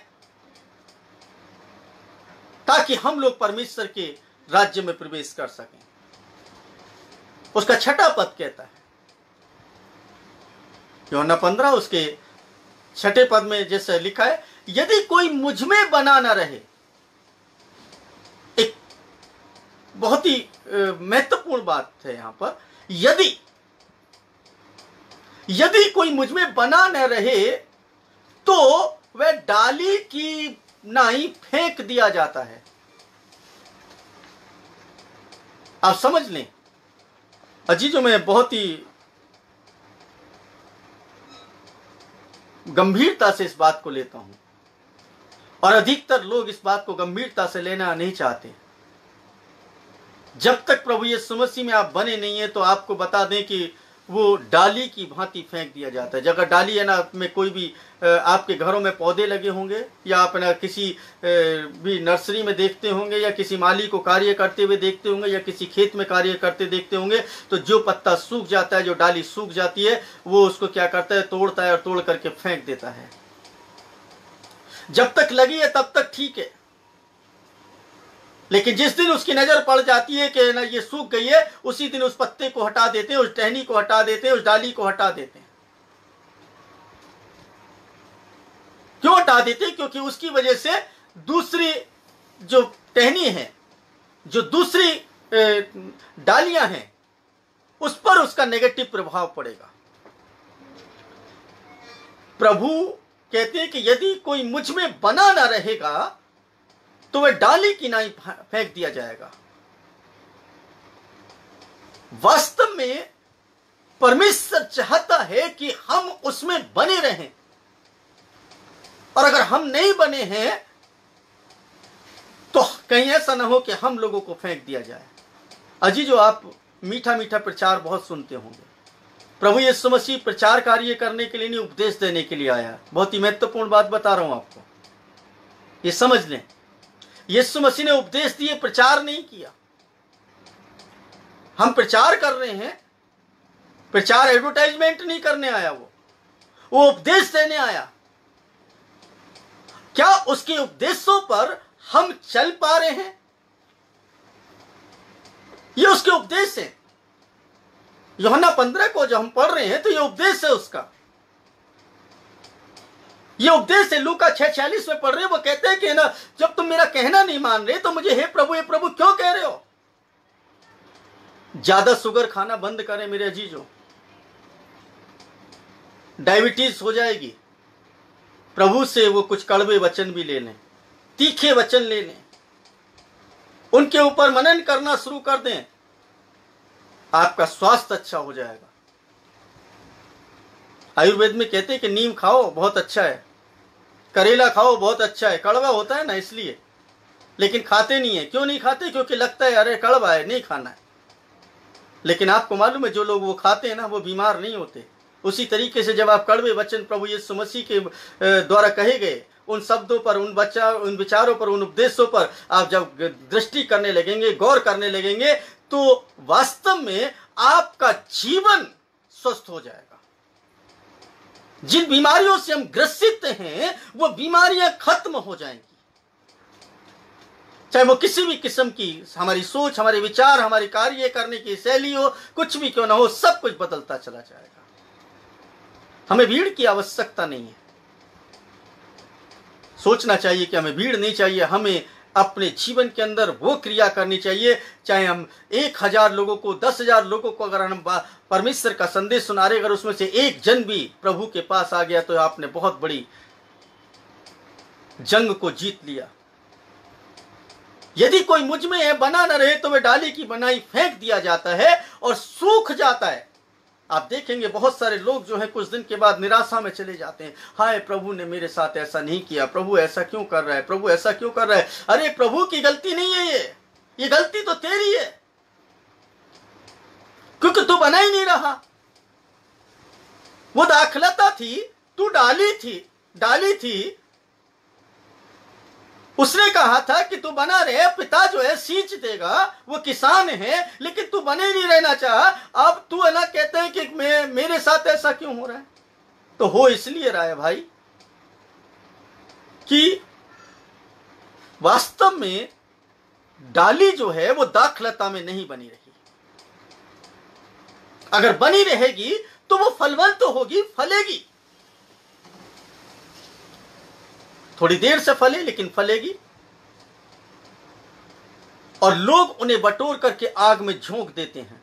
ताकि हम लोग परमेश्वर के राज्य में प्रवेश कर सकें। उसका 6ठा पद कहता है, यूहन्ना 15 उसके 6ठे पद में जैसे लिखा है, यदि कोई मुझ में बना ना रहे। एक बहुत ही महत्वपूर्ण बात है यहां पर, यदि कोई मुझ में बना न रहे तो वह डाली की नाई फेंक दिया जाता है। आप समझ लें अजीजों, मैं बहुत ही गंभीरता से इस बात को लेता हूं, और अधिकतर लोग इस बात को गंभीरता से लेना नहीं चाहते। जब तक प्रभु यीशु मसीह में आप बने नहीं है तो आपको बता दें कि वो डाली की भांति फेंक दिया जाता है। जगह डाली है ना, में कोई भी आपके घरों में पौधे लगे होंगे, या आप ना किसी भी नर्सरी में देखते होंगे, या किसी माली को कार्य करते हुए देखते होंगे, या किसी खेत में कार्य करते देखते होंगे, तो जो पत्ता सूख जाता है, जो डाली सूख जाती है, वो उसको क्या करता है? तोड़ता है और तोड़ करके फेंक देता है। जब तक लगी है तब तक ठीक है, लेकिन जिस दिन उसकी नजर पड़ जाती है कि ना ये सूख गई है, उसी दिन उस पत्ते को हटा देते हैं, उस टहनी को हटा देते हैं, उस डाली को हटा देते हैं। क्यों हटा देते हैं? क्योंकि उसकी वजह से दूसरी जो टहनी है, जो दूसरी डालियां हैं, उस पर उसका नेगेटिव प्रभाव पड़ेगा। प्रभु कहते हैं कि यदि कोई मुझ में बना ना रहेगा तो वह डाली की नाई फेंक दिया जाएगा। वास्तव में परमेश्वर चाहता है कि हम उसमें बने रहें, और अगर हम नहीं बने हैं तो कहीं ऐसा ना हो कि हम लोगों को फेंक दिया जाए। अजीजों, आप मीठा मीठा प्रचार बहुत सुनते होंगे। प्रभु यीशु मसीह प्रचार कार्य करने के लिए नहीं, उपदेश देने के लिए आया। बहुत ही महत्वपूर्ण बात बता रहा हूं आपको, ये समझ लें। यीशु मसीह ने उपदेश दिए, प्रचार नहीं किया। हम प्रचार कर रहे हैं, प्रचार एडवर्टाइजमेंट नहीं करने आया, वो उपदेश देने आया। क्या उसके उपदेशों पर हम चल पा रहे हैं? ये उसके उपदेश है। यूहन्ना 15 को जो हम पढ़ रहे हैं तो ये उपदेश है उसका, ये उपदेश है। लूका 6:46 में पढ़ रहे हैं, वो कहते हैं कि ना, जब तुम मेरा कहना नहीं मान रहे तो मुझे हे प्रभु क्यों कह रहे हो? ज्यादा शुगर खाना बंद करें मेरे अजीजों, डायबिटीज हो जाएगी। प्रभु से वो कुछ कड़वे वचन भी ले लें, तीखे वचन ले लें, उनके ऊपर मनन करना शुरू कर दें, आपका स्वास्थ्य अच्छा हो जाएगा। आयुर्वेद में कहते हैं कि नीम खाओ बहुत अच्छा है, करेला खाओ बहुत अच्छा है, कड़वा होता है ना इसलिए, लेकिन खाते नहीं है। क्यों नहीं खाते? क्योंकि लगता है अरे कड़वा है, नहीं खाना है। लेकिन आपको मालूम है जो लोग वो खाते हैं ना वो बीमार नहीं होते। उसी तरीके से जब आप कड़वे वचन प्रभु यीशु मसीह के द्वारा कहे गए उन शब्दों पर, उन विचारों पर, उन उपदेशों पर आप जब दृष्टि करने लगेंगे, गौर करने लगेंगे, तो वास्तव में आपका जीवन स्वस्थ हो जाएगा। जिन बीमारियों से हम ग्रसित हैं वो बीमारियां खत्म हो जाएंगी। चाहे वो किसी भी किस्म की हमारी सोच, हमारे विचार, हमारी कार्य करने की शैली हो, कुछ भी क्यों ना हो, सब कुछ बदलता चला जाएगा। हमें भीड़ की आवश्यकता नहीं है। सोचना चाहिए कि हमें भीड़ नहीं चाहिए। हमें अपने जीवन के अंदर वो क्रिया करनी चाहिए, चाहे हम 1000 लोगों को, 10,000 लोगों को अगर हम परमेश्वर का संदेश सुना रहे, अगर उसमें से एक जन भी प्रभु के पास आ गया तो आपने बहुत बड़ी जंग को जीत लिया। यदि कोई मुझ में है बना न रहे तो वह डाली की बनाई फेंक दिया जाता है और सूख जाता है। आप देखेंगे बहुत सारे लोग जो हैं कुछ दिन के बाद निराशा में चले जाते हैं। हाय प्रभु ने मेरे साथ ऐसा नहीं किया, प्रभु ऐसा क्यों कर रहा है, प्रभु ऐसा क्यों कर रहा है। अरे प्रभु की गलती नहीं है, ये गलती तो तेरी है, क्योंकि तू बना ही नहीं रहा। वो दाखलता थी, तू डाली थी। उसने कहा था कि तू बना रहे, पिता जो है सींच देगा, वो किसान है, लेकिन तू बने नहीं रहना चाह। अब तू है ना कहते हैं कि मेरे साथ ऐसा क्यों हो रहा है। तो हो इसलिए रहा है भाई कि वास्तव में डाली जो है वो दाखलता में नहीं बनी रही। अगर बनी रहेगी तो वो फलवंत तो होगी, फलेगी। थोड़ी देर से फले लेकिन फलेगी। और लोग उन्हें बटोर करके आग में झोंक देते हैं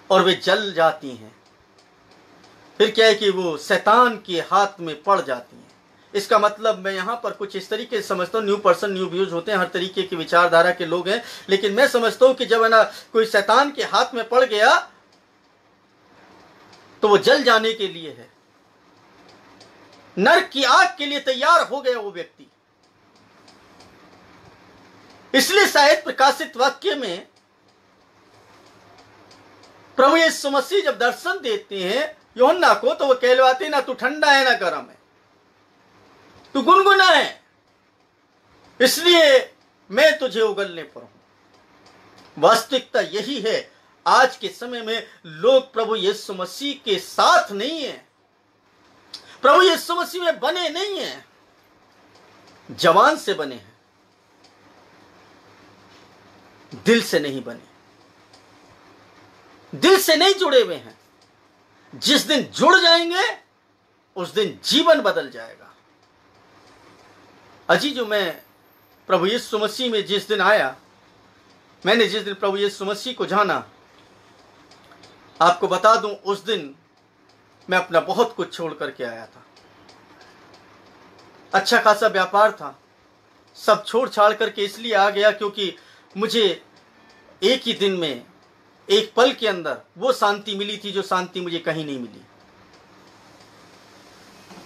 और वे जल जाती हैं। फिर क्या है कि वो शैतान के हाथ में पड़ जाती हैं। इसका मतलब मैं यहां पर कुछ इस तरीके से समझता हूं, न्यू पर्सन न्यू व्यूज होते हैं, हर तरीके की विचारधारा के लोग हैं, लेकिन मैं समझता हूं कि जब है ना कोई शैतान के हाथ में पड़ गया तो वो जल जाने के लिए है, नरक की आग के लिए तैयार हो गया वो व्यक्ति। इसलिए शायद प्रकाशित वाक्य में प्रभु यीशु मसीह जब दर्शन देते हैं यूहन्ना को तो वो कहलवाते ना तू ठंडा है ना गर्म है, तू गुनगुना है, इसलिए मैं तुझे उगलने पर हूं। वास्तविकता यही है। आज के समय में लोग प्रभु यीशु मसीह के साथ नहीं है, प्रभु यीशु मसीह में बने नहीं हैं, जवान से बने हैं, दिल से नहीं बने, दिल से नहीं जुड़े हुए हैं। जिस दिन जुड़ जाएंगे उस दिन जीवन बदल जाएगा। अजीजों, मैं प्रभु यीशु मसीह में जिस दिन आया, मैंने जिस दिन प्रभु यीशु मसीह को जाना, आपको बता दूं उस दिन मैं अपना बहुत कुछ छोड़ करके आया था। अच्छा खासा व्यापार था, सब छोड़ छाड़ करके इसलिए आ गया क्योंकि मुझे एक ही दिन में, एक पल के अंदर वो शांति मिली थी जो शांति मुझे कहीं नहीं मिली।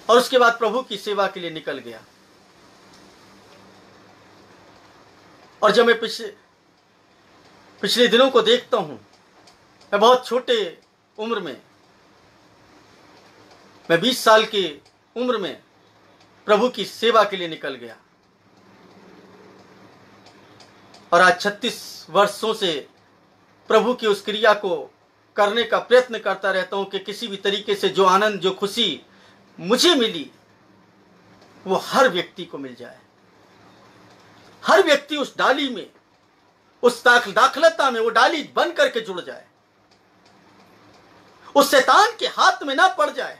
और उसके बाद प्रभु की सेवा के लिए निकल गया। और जब मैं पिछले दिनों को देखता हूं, मैं बहुत छोटे उम्र में, मैं 20 साल की उम्र में प्रभु की सेवा के लिए निकल गया। और आज 36 वर्षों से प्रभु की उस क्रिया को करने का प्रयत्न करता रहता हूं कि किसी भी तरीके से जो आनंद, जो खुशी मुझे मिली वो हर व्यक्ति को मिल जाए। हर व्यक्ति उस डाली में, उस दाखलता में वो डाली बन करके जुड़ जाए, उस शैतान के हाथ में ना पड़ जाए।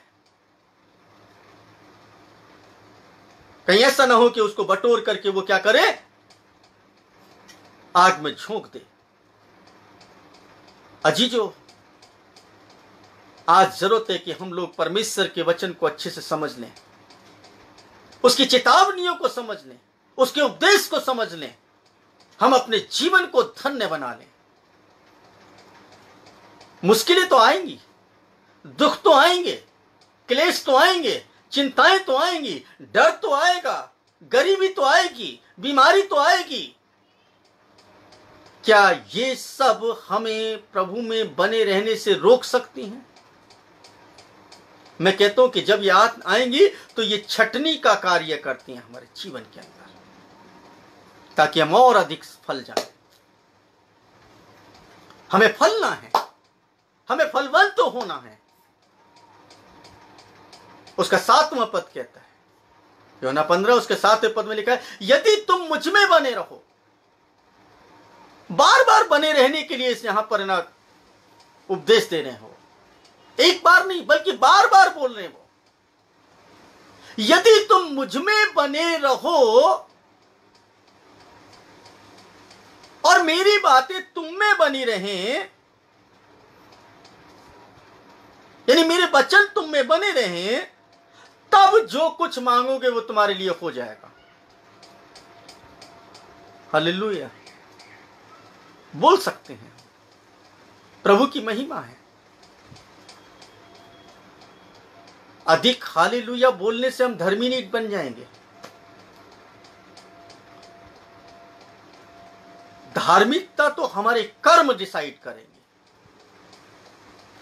कहीं ऐसा ना हो कि उसको बटोर करके वो क्या करे, आग में झोंक दे। अजीजों, आज जरूरत है कि हम लोग परमेश्वर के वचन को अच्छे से समझ लें, उसकी चेतावनियों को समझ लें, उसके उपदेश को समझ लें, हम अपने जीवन को धन्य बना लें। मुश्किलें तो आएंगी, दुख तो आएंगे, क्लेश तो आएंगे, चिंताएं तो आएंगी, डर तो आएगा, गरीबी तो आएगी, बीमारी तो आएगी। क्या ये सब हमें प्रभु में बने रहने से रोक सकती हैं? मैं कहता हूं कि जब ये आएंगी तो ये छटनी का कार्य करती हैं हमारे जीवन के अंदर, ताकि हम और अधिक फल जाए। हमें फलना है, हमें फलवंत तो होना है। उसका 7वां पद कहता है, यूहन्ना 15 उसके 7वें पद में लिखा है, यदि तुम मुझ में बने रहो। बार बार बने रहने के लिए यहां पर ना उपदेश दे रहे हो, एक बार नहीं बल्कि बार बार बोल रहे हो, यदि तुम मुझ में बने रहो और मेरी बातें तुम में बनी रहें, यानी मेरे वचन तुम में बने रहें, तब जो कुछ मांगोगे वो तुम्हारे लिए हो जाएगा। हालेलुया। बोल सकते हैं, प्रभु की महिमा है। अधिक हालेलुया बोलने से हम धर्मी नहीं बन जाएंगे। धार्मिकता तो हमारे कर्म डिसाइड करेंगे।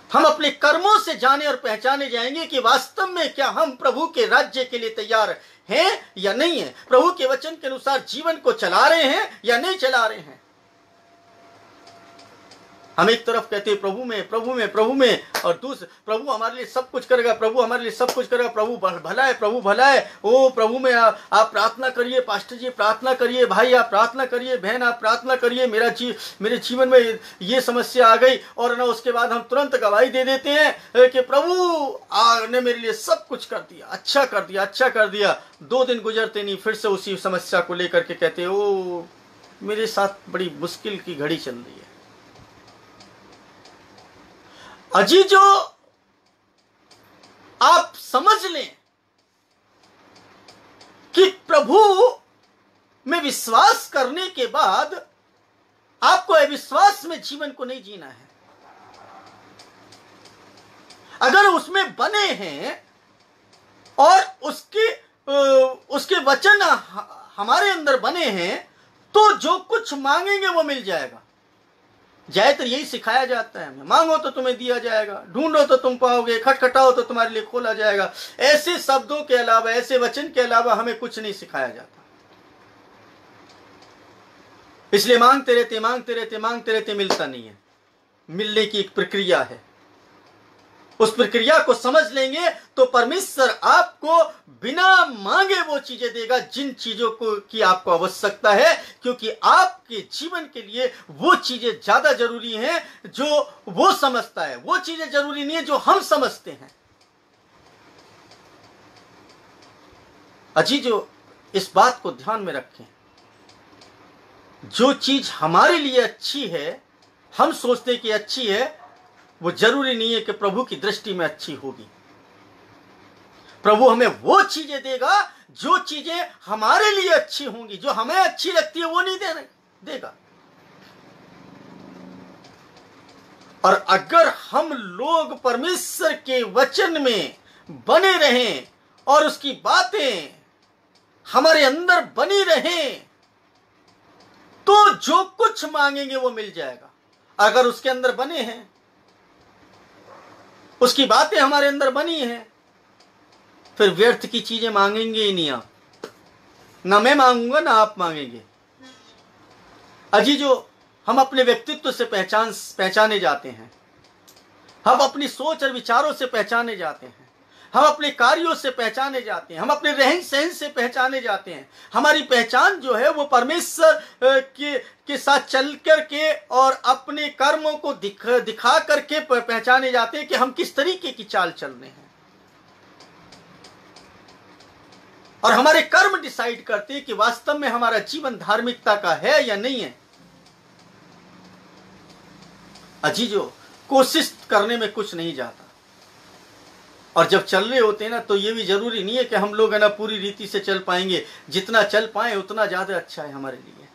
हम अपने कर्मों से जाने और पहचाने जाएंगे कि वास्तव में क्या हम प्रभु के राज्य के लिए तैयार हैं या नहीं है, प्रभु के वचन के अनुसार जीवन को चला रहे हैं या नहीं चला रहे हैं। हम एक तरफ कहते हैं प्रभु में प्रभु में प्रभु में, और दूसरे प्रभु हमारे लिए सब कुछ करेगा, प्रभु हमारे लिए सब कुछ करेगा, प्रभु भला है, प्रभु भला है। ओ प्रभु में आप प्रार्थना करिए, पास्टर जी प्रार्थना करिए, भाई आप प्रार्थना करिए, बहन आप प्रार्थना करिए, मेरे जीवन में ये समस्या आ गई, और ना उसके बाद हम तुरंत गवाही दे देते हैं कि प्रभु ने मेरे लिए सब कुछ कर दिया, अच्छा कर दिया, अच्छा कर दिया। 2 दिन गुजरते नहीं फिर से उसी समस्या को लेकर के कहते हैं ओ मेरे साथ बड़ी मुश्किल की घड़ी चल रही है। अजी जो आप समझ लें कि प्रभु में विश्वास करने के बाद आपको अविश्वास में जीवन को नहीं जीना है। अगर उसमें बने हैं और उसके वचन हमारे अंदर बने हैं तो जो कुछ मांगेंगे वो मिल जाएगा। ज्यादातर यही सिखाया जाता है, मांगो तो तुम्हें दिया जाएगा, ढूंढो तो तुम पाओगे, खटखटाओ तो तुम्हारे लिए खोला जाएगा। ऐसे शब्दों के अलावा, ऐसे वचन के अलावा हमें कुछ नहीं सिखाया जाता। इसलिए मांगते रहते मांगते रहते मांगते रहते मिलता नहीं है। मिलने की एक प्रक्रिया है, उस प्रक्रिया को समझ लेंगे तो परमेश्वर आपको बिना मांगे वो चीजें देगा जिन चीजों को की आपको आवश्यकता है, क्योंकि आपके जीवन के लिए वो चीजें ज्यादा जरूरी हैं जो वो समझता है, वो चीजें जरूरी नहीं है जो हम समझते हैं। अजी जो इस बात को ध्यान में रखें, जो चीज हमारे लिए अच्छी है, हम सोचते कि अच्छी है, वो जरूरी नहीं है कि प्रभु की दृष्टि में अच्छी होगी। प्रभु हमें वो चीजें देगा जो चीजें हमारे लिए अच्छी होंगी, जो हमें अच्छी लगती है वो नहीं देगा। और अगर हम लोग परमेश्वर के वचन में बने रहें और उसकी बातें हमारे अंदर बनी रहें तो जो कुछ मांगेंगे वो मिल जाएगा। अगर उसके अंदर बने हैं, उसकी बातें हमारे अंदर बनी हैं, फिर व्यर्थ की चीजें मांगेंगे ही नहीं आप। ना मैं मांगूंगा ना आप मांगेंगे। अजी जो हम अपने व्यक्तित्व से पहचाने जाते हैं, हम अपनी सोच और विचारों से पहचाने जाते हैं, हम अपने कार्यों से पहचाने जाते हैं, हम अपने रहन सहन से पहचाने जाते हैं। हमारी पहचान जो है वो परमेश्वर के साथ चल करके और अपने कर्मों को दिखा करके पहचाने जाते हैं कि हम किस तरीके की चाल चल रहे हैं। और हमारे कर्म डिसाइड करते हैं कि वास्तव में हमारा जीवन धार्मिकता का है या नहीं है। अजीजो, कोशिश करने में कुछ नहीं जाता, और जब चल रहे होते हैं ना तो ये भी जरूरी नहीं है कि हम लोग है ना पूरी रीति से चल पाएंगे। जितना चल पाए उतना ज्यादा अच्छा है हमारे लिए।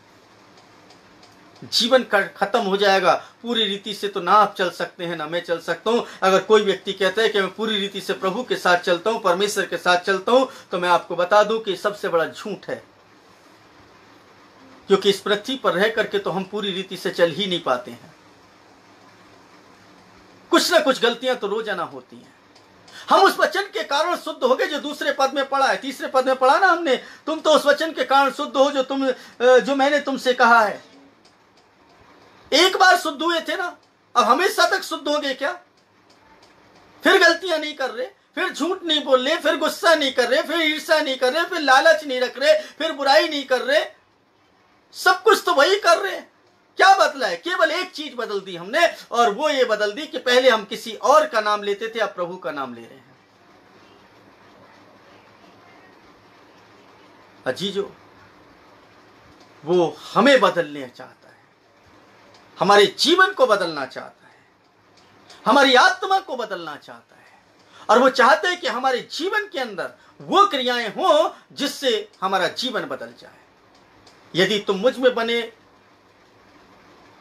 जीवन खत्म हो जाएगा। पूरी रीति से तो ना आप चल सकते हैं ना मैं चल सकता हूं। अगर कोई व्यक्ति कहता है कि मैं पूरी रीति से प्रभु के साथ चलता हूं, परमेश्वर के साथ चलता हूं, तो मैं आपको बता दूं कि सबसे बड़ा झूठ है, क्योंकि इस पृथ्वी पर रह करके तो हम पूरी रीति से चल ही नहीं पाते हैं। कुछ ना कुछ गलतियां तो रोजाना होती हैं। हम उस वचन के कारण शुद्ध हो गए जो दूसरे पद में पढ़ा है, तीसरे पद में पढ़ा ना हमने, तुम तो उस वचन के कारण शुद्ध हो जो मैंने तुमसे कहा है। एक बार शुद्ध हुए थे ना, अब हमेशा तक शुद्ध हो गए क्या? फिर गलतियां नहीं कर रहे, फिर झूठ नहीं बोल रहे, फिर गुस्सा नहीं कर रहे, फिर ईर्ष्या नहीं कर रहे, फिर लालच नहीं रख रहे, फिर बुराई नहीं कर रहे, सब कुछ तो वही कर रहे हैं। क्या बदला है? केवल एक चीज बदल दी हमने, और वो ये बदल दी कि पहले हम किसी और का नाम लेते थे, अब प्रभु का नाम ले रहे हैं। अजीजो, वो हमें बदलने चाहता है, हमारे जीवन को बदलना चाहता है, हमारी आत्मा को बदलना चाहता है, और वो चाहते हैं कि हमारे जीवन के अंदर वो क्रियाएं हों जिससे हमारा जीवन बदल जाए। यदि तुम मुझ में बने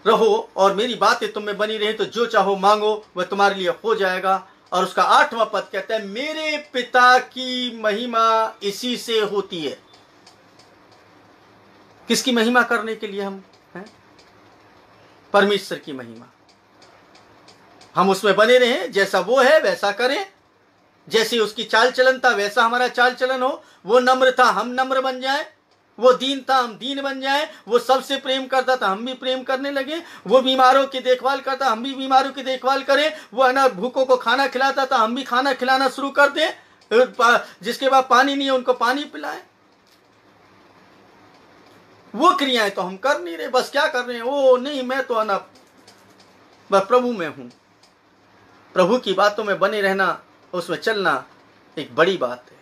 रहो और मेरी बातें तुम में बनी रहे, तो जो चाहो मांगो वह तुम्हारे लिए हो जाएगा। और उसका 8वां पद कहता है, मेरे पिता की महिमा इसी से होती है। किसकी महिमा करने के लिए हम हैं? परमेश्वर की महिमा। हम उसमें बने रहें, जैसा वो है वैसा करें, जैसे उसकी चाल चलन था वैसा हमारा चाल चलन हो। वो नम्र था, हम नम्र बन जाएं। वो दीन था, हम दीन बन जाएं। वो सबसे प्रेम करता था, हम भी प्रेम करने लगे। वो बीमारों की देखभाल करता, हम भी बीमारों की देखभाल करें। वो अनाथ भूखों को खाना खिलाता था, हम भी खाना खिलाना शुरू कर दें। जिसके बाद पानी नहीं है उनको पानी पिलाएं। वो क्रियाएं तो हम कर नहीं रहे, बस क्या कर रहे हैं? ओ नहीं, मैं तो बस प्रभु में हूं। प्रभु की बातों में बने रहना, उसमें चलना एक बड़ी बात है।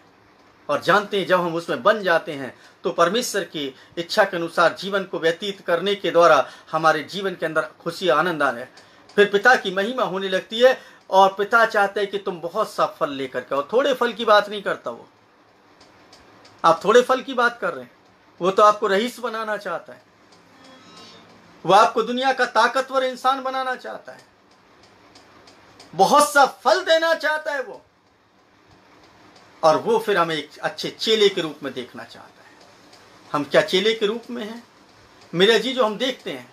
और जानते हैं, जब हम उसमें बन जाते हैं तो परमेश्वर की इच्छा के अनुसार जीवन को व्यतीत करने के द्वारा हमारे जीवन के अंदर खुशी आनंद आ रहा है। फिर पिता की महिमा होने लगती है, और पिता चाहते हैं कि तुम बहुत सा फल लेकर के, और थोड़े फल की बात नहीं करता वो। आप थोड़े फल की बात कर रहे हैं, वो तो आपको रईस बनाना चाहता है। वो आपको दुनिया का ताकतवर इंसान बनाना चाहता है, बहुत सा फल देना चाहता है वो। और वो फिर हमें एक अच्छे चेले के रूप में देखना चाहता है। हम क्या चेले के रूप में हैं? मेरे जी, जो हम देखते हैं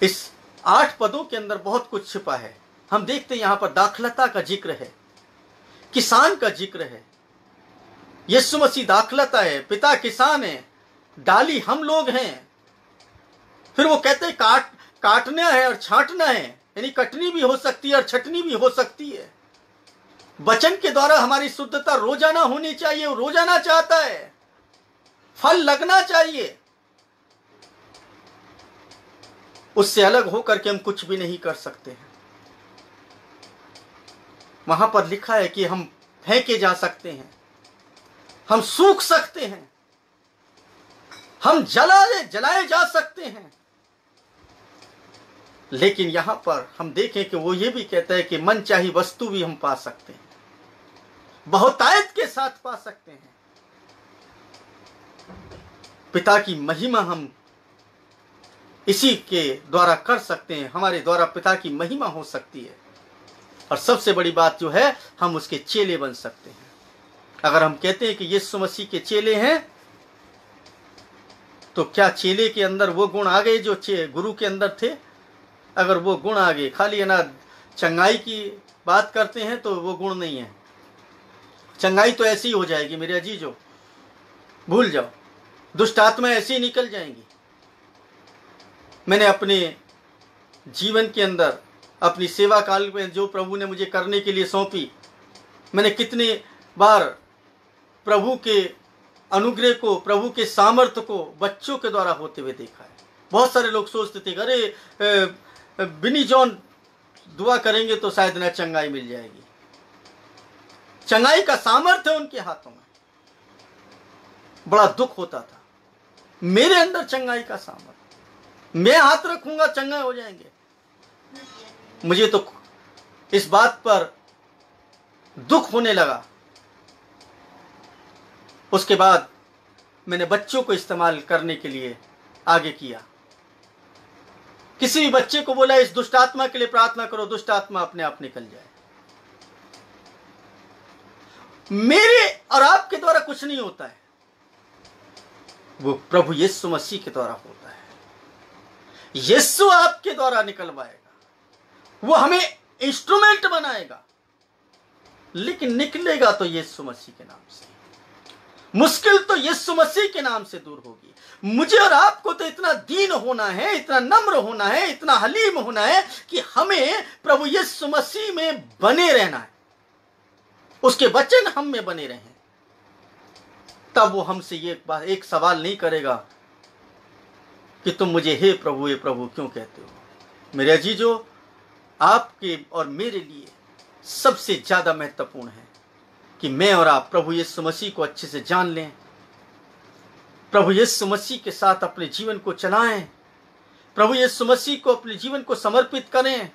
इस 8 पदों के अंदर बहुत कुछ छिपा है। हम देखते हैं यहाँ पर दाखलता का जिक्र है, किसान का जिक्र है। यीशु मसीह दाखलता है, पिता किसान है, डाली हम लोग हैं। फिर वो कहते हैं काटना है और छांटना है, यानी कटनी भी हो सकती है और छटनी भी हो सकती है। वचन के द्वारा हमारी शुद्धता रोजाना होनी चाहिए। वो रोजाना चाहता है, फल लगना चाहिए। उससे अलग होकर के हम कुछ भी नहीं कर सकते हैं। वहां पर लिखा है कि हम फेंके जा सकते हैं, हम सूख सकते हैं, हम जलाए जा सकते हैं। लेकिन यहां पर हम देखें कि वो ये भी कहता है कि मनचाही वस्तु भी हम पा सकते हैं, बहुतायत के साथ पा सकते हैं। पिता की महिमा हम इसी के द्वारा कर सकते हैं। हमारे द्वारा पिता की महिमा हो सकती है। और सबसे बड़ी बात जो है, हम उसके चेले बन सकते हैं। अगर हम कहते हैं कि यीशु मसीह के चेले हैं, तो क्या चेले के अंदर वो गुण आ गए जो गुरु के अंदर थे? अगर वो गुण आ गए, खाली ना चंगाई की बात करते हैं तो वो गुण नहीं है। चंगाई तो ऐसी ही हो जाएगी मेरे अजीजों, भूल जाओ। दुष्ट आत्मा ऐसी ही निकल जाएंगी। मैंने अपने जीवन के अंदर, अपनी सेवा काल में जो प्रभु ने मुझे करने के लिए सौंपी, मैंने कितने बार प्रभु के अनुग्रह को, प्रभु के सामर्थ्य को बच्चों के द्वारा होते हुए देखा है। बहुत सारे लोग सोचते थे, अरे बिनी जॉन दुआ करेंगे तो शायद ना चंगाई मिल जाएगी। चंगाई का सामर्थ्य है उनके हाथों में। बड़ा दुख होता था। मेरे अंदर चंगाई का सामर्थ्य, मैं हाथ रखूंगा चंगाई हो जाएंगे। मुझे तो इस बात पर दुख होने लगा। उसके बाद मैंने बच्चों को इस्तेमाल करने के लिए आगे किया। किसी भी बच्चे को बोला इस दुष्ट आत्मा के लिए प्रार्थना करो, दुष्ट आत्मा अपने आप निकल जाए। मेरे और आपके द्वारा कुछ नहीं होता है, वो प्रभु यीशु मसीह के द्वारा होता है। यीशु आपके द्वारा निकलवाएगा, वो हमें इंस्ट्रूमेंट बनाएगा, लेकिन निकलेगा तो यीशु मसीह के नाम से। मुश्किल तो यीशु मसीह के नाम से दूर होगी। मुझे और आपको तो इतना दीन होना है, इतना नम्र होना है, इतना हलीम होना है कि हमें प्रभु यीशु मसीह में बने रहना है, उसके वचन हम में बने रहें। तब वो हमसे एक सवाल नहीं करेगा कि तुम मुझे हे प्रभु क्यों कहते हो। मेरे अजीजों, आपके और मेरे लिए सबसे ज्यादा महत्वपूर्ण है कि मैं और आप प्रभु यीशु मसीह को अच्छे से जान लें, प्रभु यीशु मसीह के साथ अपने जीवन को चलाएं, प्रभु यीशु मसीह को अपने जीवन को समर्पित करें।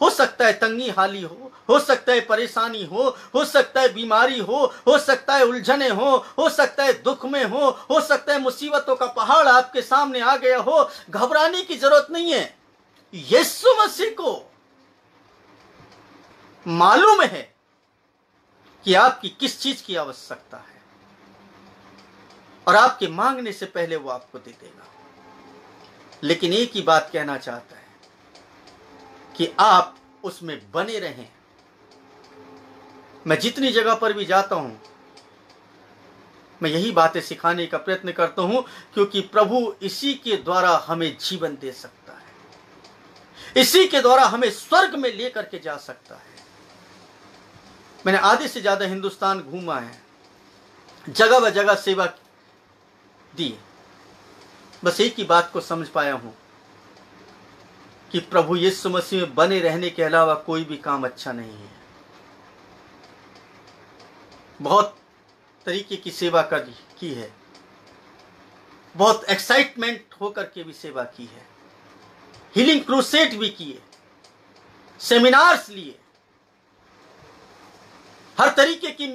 हो सकता है तंगी हाली हो सकता है परेशानी हो सकता है बीमारी हो सकता है उलझने हो सकता है दुख में हो सकता है मुसीबतों का पहाड़ आपके सामने आ गया हो। घबराने की जरूरत नहीं है। यीशु मसीह को मालूम है कि आपकी किस चीज की आवश्यकता है, और आपके मांगने से पहले वो आपको दे देगा। लेकिन एक ही बात कहना चाहता है कि आप उसमें बने रहें। मैं जितनी जगह पर भी जाता हूं, मैं यही बातें सिखाने का प्रयत्न करता हूं, क्योंकि प्रभु इसी के द्वारा हमें जीवन दे सकता है, इसी के द्वारा हमें स्वर्ग में लेकर के जा सकता है। मैंने आधे से ज्यादा हिंदुस्तान घूमा है, जगह ब जगह सेवा दी, बस एक ही बात को समझ पाया हूं कि प्रभु यीशु मसीह में बने रहने के अलावा कोई भी काम अच्छा नहीं है। बहुत तरीके की सेवा की है, बहुत एक्साइटमेंट होकर के भी सेवा की है, हीलिंग क्रूसेड भी किए, सेमिनार्स लिए, हर तरीके की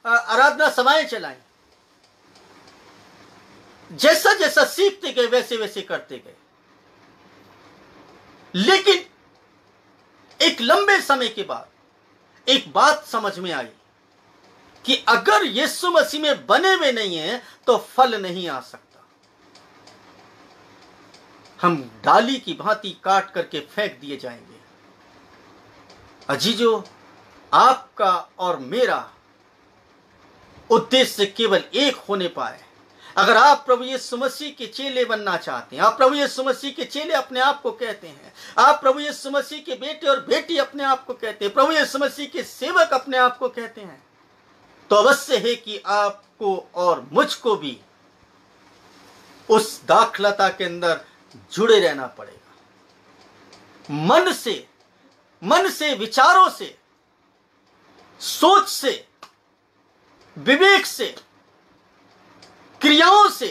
आराधना सभाएं चलाई। जैसा जैसा सीखते गए वैसे वैसे करते गए। लेकिन एक लंबे समय के बाद एक बात समझ में आई कि अगर यीशु मसीह में बने हुए नहीं है तो फल नहीं आ सकता। हम डाली की भांति काट करके फेंक दिए जाएंगे। अजीजों, आपका और मेरा उद्देश्य केवल एक होने पाए। अगर आप प्रभु यीशु मसीह के चेले बनना चाहते हैं, आप प्रभु यीशु मसीह के चेले अपने आप को कहते हैं, आप प्रभु यीशु मसीह के बेटे और बेटी अपने आप को कहते हैं, प्रभु यीशु मसीह के सेवक अपने आप को कहते हैं, तो अवश्य है कि आपको और मुझको भी उस दाखलता के अंदर जुड़े रहना पड़ेगा। मन से, विचारों से, सोच से, विवेक से, क्रियाओं से,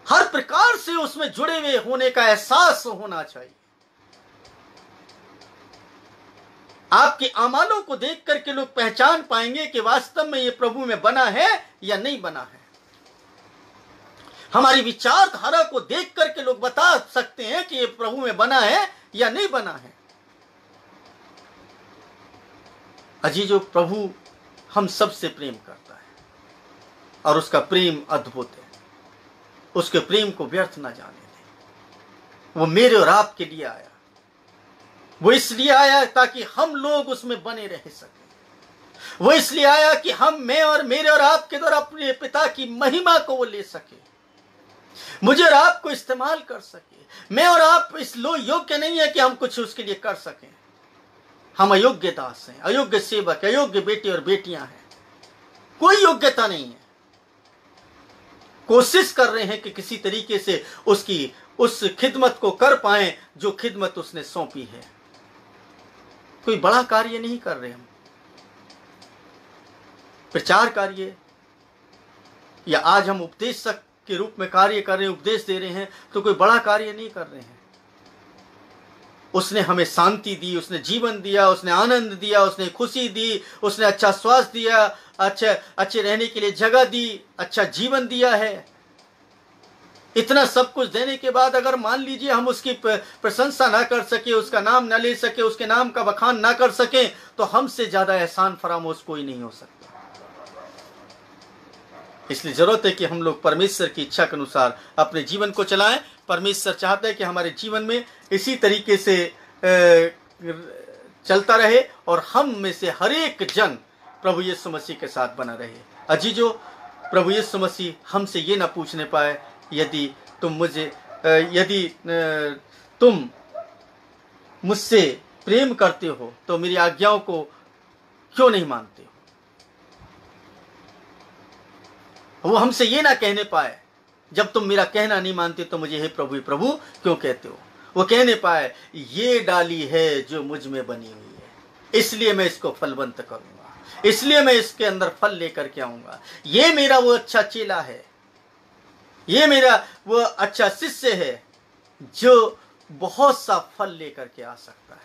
हर प्रकार से उसमें जुड़े हुए होने का एहसास होना चाहिए। आपके अमालों को देख करके लोग पहचान पाएंगे कि वास्तव में ये प्रभु में बना है या नहीं बना है। हमारी विचारधारा को देख करके लोग बता सकते हैं कि ये प्रभु में बना है या नहीं बना है। अजीजों, प्रभु हम सबसे प्रेम करता है और उसका प्रेम अद्भुत है। उसके प्रेम को व्यर्थ ना जाने दें। वो मेरे और आपके लिए आया, वो इसलिए आया ताकि हम लोग उसमें बने रह सके। वो इसलिए आया कि मैं और मेरे और आपके द्वारा अपने पिता की महिमा को वो ले सके, मुझे और आपको इस्तेमाल कर सके। मैं और आप इस योग्य नहीं है कि हम कुछ उसके लिए कर सकें। हम अयोग्य दास हैं, अयोग्य सेवक, अयोग्य बेटे और बेटियां हैं। कोई योग्यता नहीं है। कोशिश कर रहे हैं कि किसी तरीके से उस खिदमत को कर पाएं जो खिदमत उसने सौंपी है। कोई बड़ा कार्य नहीं कर रहे हम। प्रचार कार्य या आज हम उपदेशक के रूप में कार्य कर रहे हैं, उपदेश दे रहे हैं, तो कोई बड़ा कार्य नहीं कर रहे हैं। उसने हमें शांति दी, उसने जीवन दिया, उसने आनंद दिया, उसने खुशी दी, उसने अच्छा स्वास्थ्य दिया, अच्छे रहने के लिए जगह दी, अच्छा जीवन दिया है। इतना सब कुछ देने के बाद अगर मान लीजिए हम उसकी प्रशंसा ना कर सके, उसका नाम ना ले सके, उसके नाम का बखान ना कर सके, तो हमसे ज्यादा एहसान फरामोश कोई नहीं हो सकता। इसलिए जरूरत है कि हम लोग परमेश्वर की इच्छा के अनुसार अपने जीवन को चलाएं। परमेश्वर चाहता है कि हमारे जीवन में इसी तरीके से चलता रहे और हम में से हर एक जन प्रभु यीशु मसीह के साथ बना रहे। अजीजों, प्रभु यीशु मसीह हमसे ये ना पूछने पाए, यदि तुम मुझसे प्रेम करते हो तो मेरी आज्ञाओं को क्यों नहीं मानते हो। वो हमसे ये ना कहने पाए, जब तुम मेरा कहना नहीं मानते तो मुझे हे प्रभु क्यों कहते हो। वो कहने पाए, ये डाली है जो मुझ में बनी हुई है, इसलिए मैं इसको फलवंत करूंगा, इसलिए मैं इसके अंदर फल लेकर के आऊंगा। ये मेरा वो अच्छा चेला है, ये मेरा वो अच्छा शिष्य है जो बहुत सा फल लेकर के आ सकता है।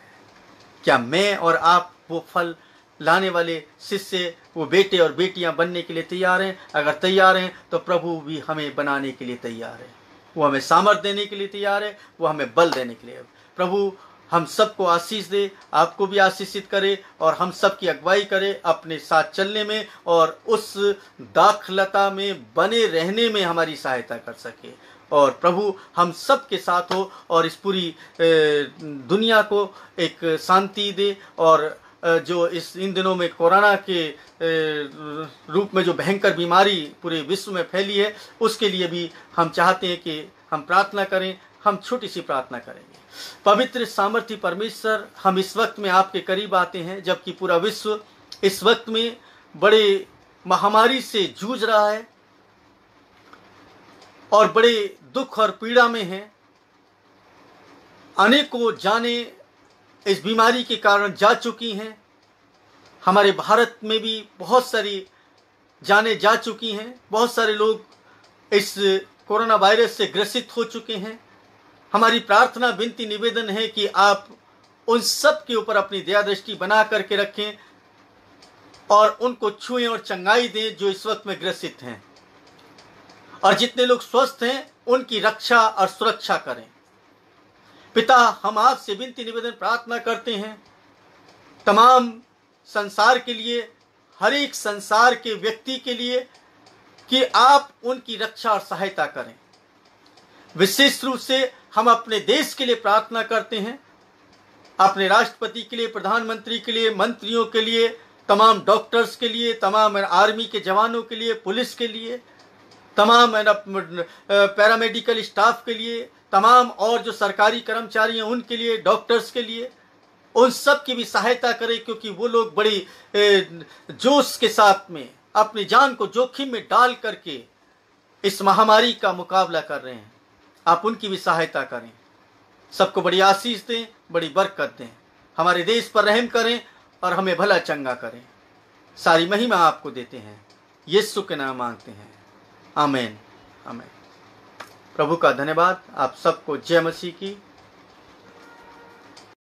क्या मैं और आप वो फल लाने वाले शिष्य, वो बेटे और बेटियां बनने के लिए तैयार हैं? अगर तैयार हैं तो प्रभु भी हमें बनाने के लिए तैयार है। वो हमें सामर्थ देने के लिए तैयार है, वो हमें बल देने के लिए। प्रभु हम सबको आशीष दे, आपको भी आशीषित करे और हम सब की अगुवाई करे अपने साथ चलने में, और उस दाखलता में बने रहने में हमारी सहायता कर सके। और प्रभु हम सब के साथ हो और इस पूरी दुनिया को एक शांति दे। और जो इन दिनों में कोरोना के रूप में जो भयंकर बीमारी पूरे विश्व में फैली है, उसके लिए भी हम चाहते हैं कि हम प्रार्थना करें। हम छोटी सी प्रार्थना करेंगे। पवित्र सामर्थी परमेश्वर, हम इस वक्त में आपके करीब आते हैं जबकि पूरा विश्व इस वक्त में बड़े महामारी से जूझ रहा है और बड़े दुख और पीड़ा में है। अनेकों जाने इस बीमारी के कारण जा चुकी हैं। हमारे भारत में भी बहुत सारी जाने जा चुकी हैं। बहुत सारे लोग इस कोरोना वायरस से ग्रसित हो चुके हैं। हमारी प्रार्थना, विनती, निवेदन है कि आप उन सब के ऊपर अपनी दया दृष्टि बना करके रखें और उनको छुएं और चंगाई दें जो इस वक्त में ग्रसित हैं, और जितने लोग स्वस्थ हैं उनकी रक्षा और सुरक्षा करें। पिता, हम आपसे विनती निवेदन प्रार्थना करते हैं तमाम संसार के लिए, हर एक संसार के व्यक्ति के लिए, कि आप उनकी रक्षा और सहायता करें। विशेष रूप से हम अपने देश के लिए प्रार्थना करते हैं, अपने राष्ट्रपति के लिए, प्रधानमंत्री के लिए, मंत्रियों के लिए, तमाम डॉक्टर्स के लिए, तमाम आर्मी के जवानों के लिए, पुलिस के लिए, तमाम पैरामेडिकल स्टाफ के लिए, तमाम और जो सरकारी कर्मचारी हैं उनके लिए, डॉक्टर्स के लिए, उन सब की भी सहायता करें, क्योंकि वो लोग बड़ी जोश के साथ में अपनी जान को जोखिम में डाल करके इस महामारी का मुकाबला कर रहे हैं। आप उनकी भी सहायता करें। सबको बड़ी आशीष दें, बड़ी बरकत दें, हमारे देश पर रहम करें और हमें भला चंगा करें। सारी महिमा आपको देते हैं, यीशु के नाम मांगते हैं, आमीन आमीन। प्रभु का धन्यवाद। आप सबको जय मसीह की।